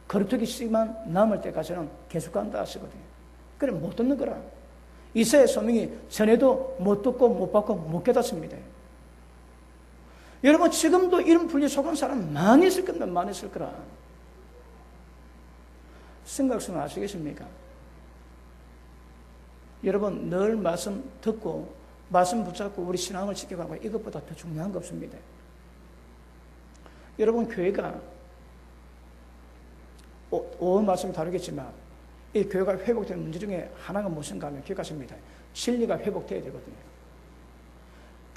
거룩하기 심한 남을 때까지는 계속 간다 하시거든요. 그래 못 듣는 거라. 이사야의 소명이 전에도 못 듣고 못 받고 못 깨닫습니다. 여러분 지금도 이런 분리에 속한 사람 많이 있을 겁니다. 많이 있을 거라. 생각성을 아시겠습니까? 여러분 늘 말씀 듣고 말씀 붙잡고 우리 신앙을 지켜가고 이것보다 더 중요한 거 없습니다. 여러분 교회가 오늘 말씀 다루겠지만 이 교회가 회복되는 문제 중에 하나가 무엇인가 하면 기억하십니다. 진리가 회복돼야 되거든요.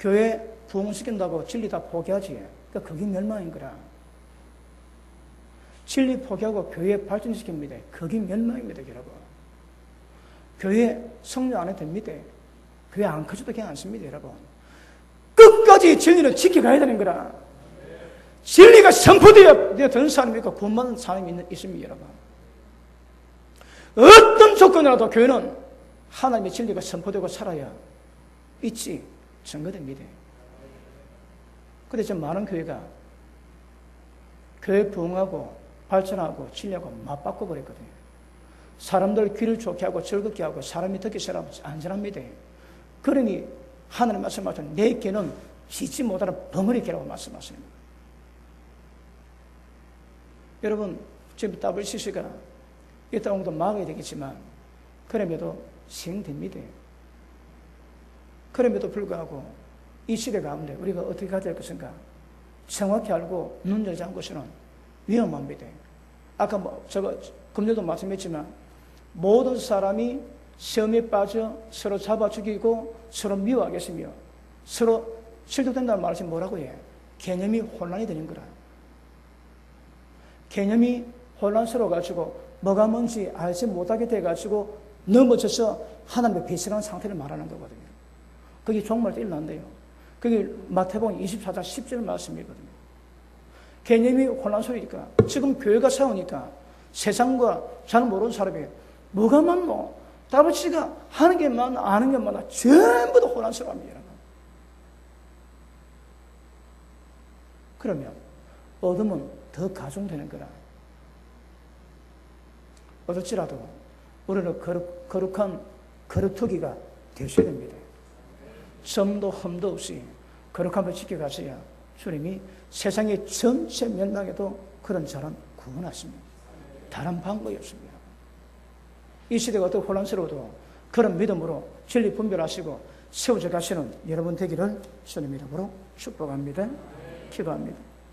교회 부흥시킨다고 진리 다 포기하지. 그러니까 그게 멸망인 거라. 진리 포기하고 교회 발전시킵니다. 그게 멸망입니다, 여러분. 교회 성령 안 해도 됩니다. 교회 안 커져도 그냥 안 씁니다, 여러분. 끝까지 진리를 지켜가야 되는 거라. 진리가 선포되어 되는 사람이 있고 구원받는 사람이 있습니다, 여러분. 어떤 조건이라도 교회는 하나님의 진리가 선포되고 살아야 있지 증거됩니다. 그런데 지금 많은 교회가 교회 부흥하고 발전하고 진리하고 맞바꿔 버렸거든요. 사람들 귀를 좋게 하고 즐겁게 하고 사람이 듣기 싫어하면 안전합니다. 그러니 하나님 말씀하신 내 개는 짖지 못하는 벙어리 개라고 말씀하십니다. 여러분 지금 WCC가 이 땅도 막아야 되겠지만 그럼에도 시행됩니다. 그럼에도 불구하고 이 시대 가운데 우리가 어떻게 가야 될 것인가 정확히 알고 눈 열지 않고서는 위험합니다. 아까 제가 금요일도 말씀했지만 모든 사람이 시험에 빠져 서로 잡아 죽이고 서로 미워하겠으며 서로 실족된다는 말이 뭐라고 해? 개념이 혼란이 되는 거라. 개념이 혼란스러워가지고 뭐가 뭔지 알지 못하게 돼가지고 넘어져서 하나님의 배신하는 상태를 말하는 거거든요. 그게 종말때 일어난대요. 그게 마태복음 24장 10절 말씀이거든요. 개념이 혼란스러우니까 지금 교회가 싸우니까 세상과 잘 모르는 사람이 뭐가 맞노? WCC가 하는 게 많아 아는 게 많아 전부 다 혼란스러워합니다. 그러면 어둠은 더 가중되는 거라. 어쩔지라도 우리는 거룩한 거룩투기가 되셔야 됩니다. 점도 흠도 없이 거룩함을 지켜가셔야 주님이 세상의 전체 멸망에도 그런 사람 구원하십니다. 다른 방법이 없습니다. 이 시대가 어떻게 혼란스러워도 그런 믿음으로 진리 분별하시고 세워져 가시는 여러분 되기를 주님 이름으로 축복합니다. 기도합니다.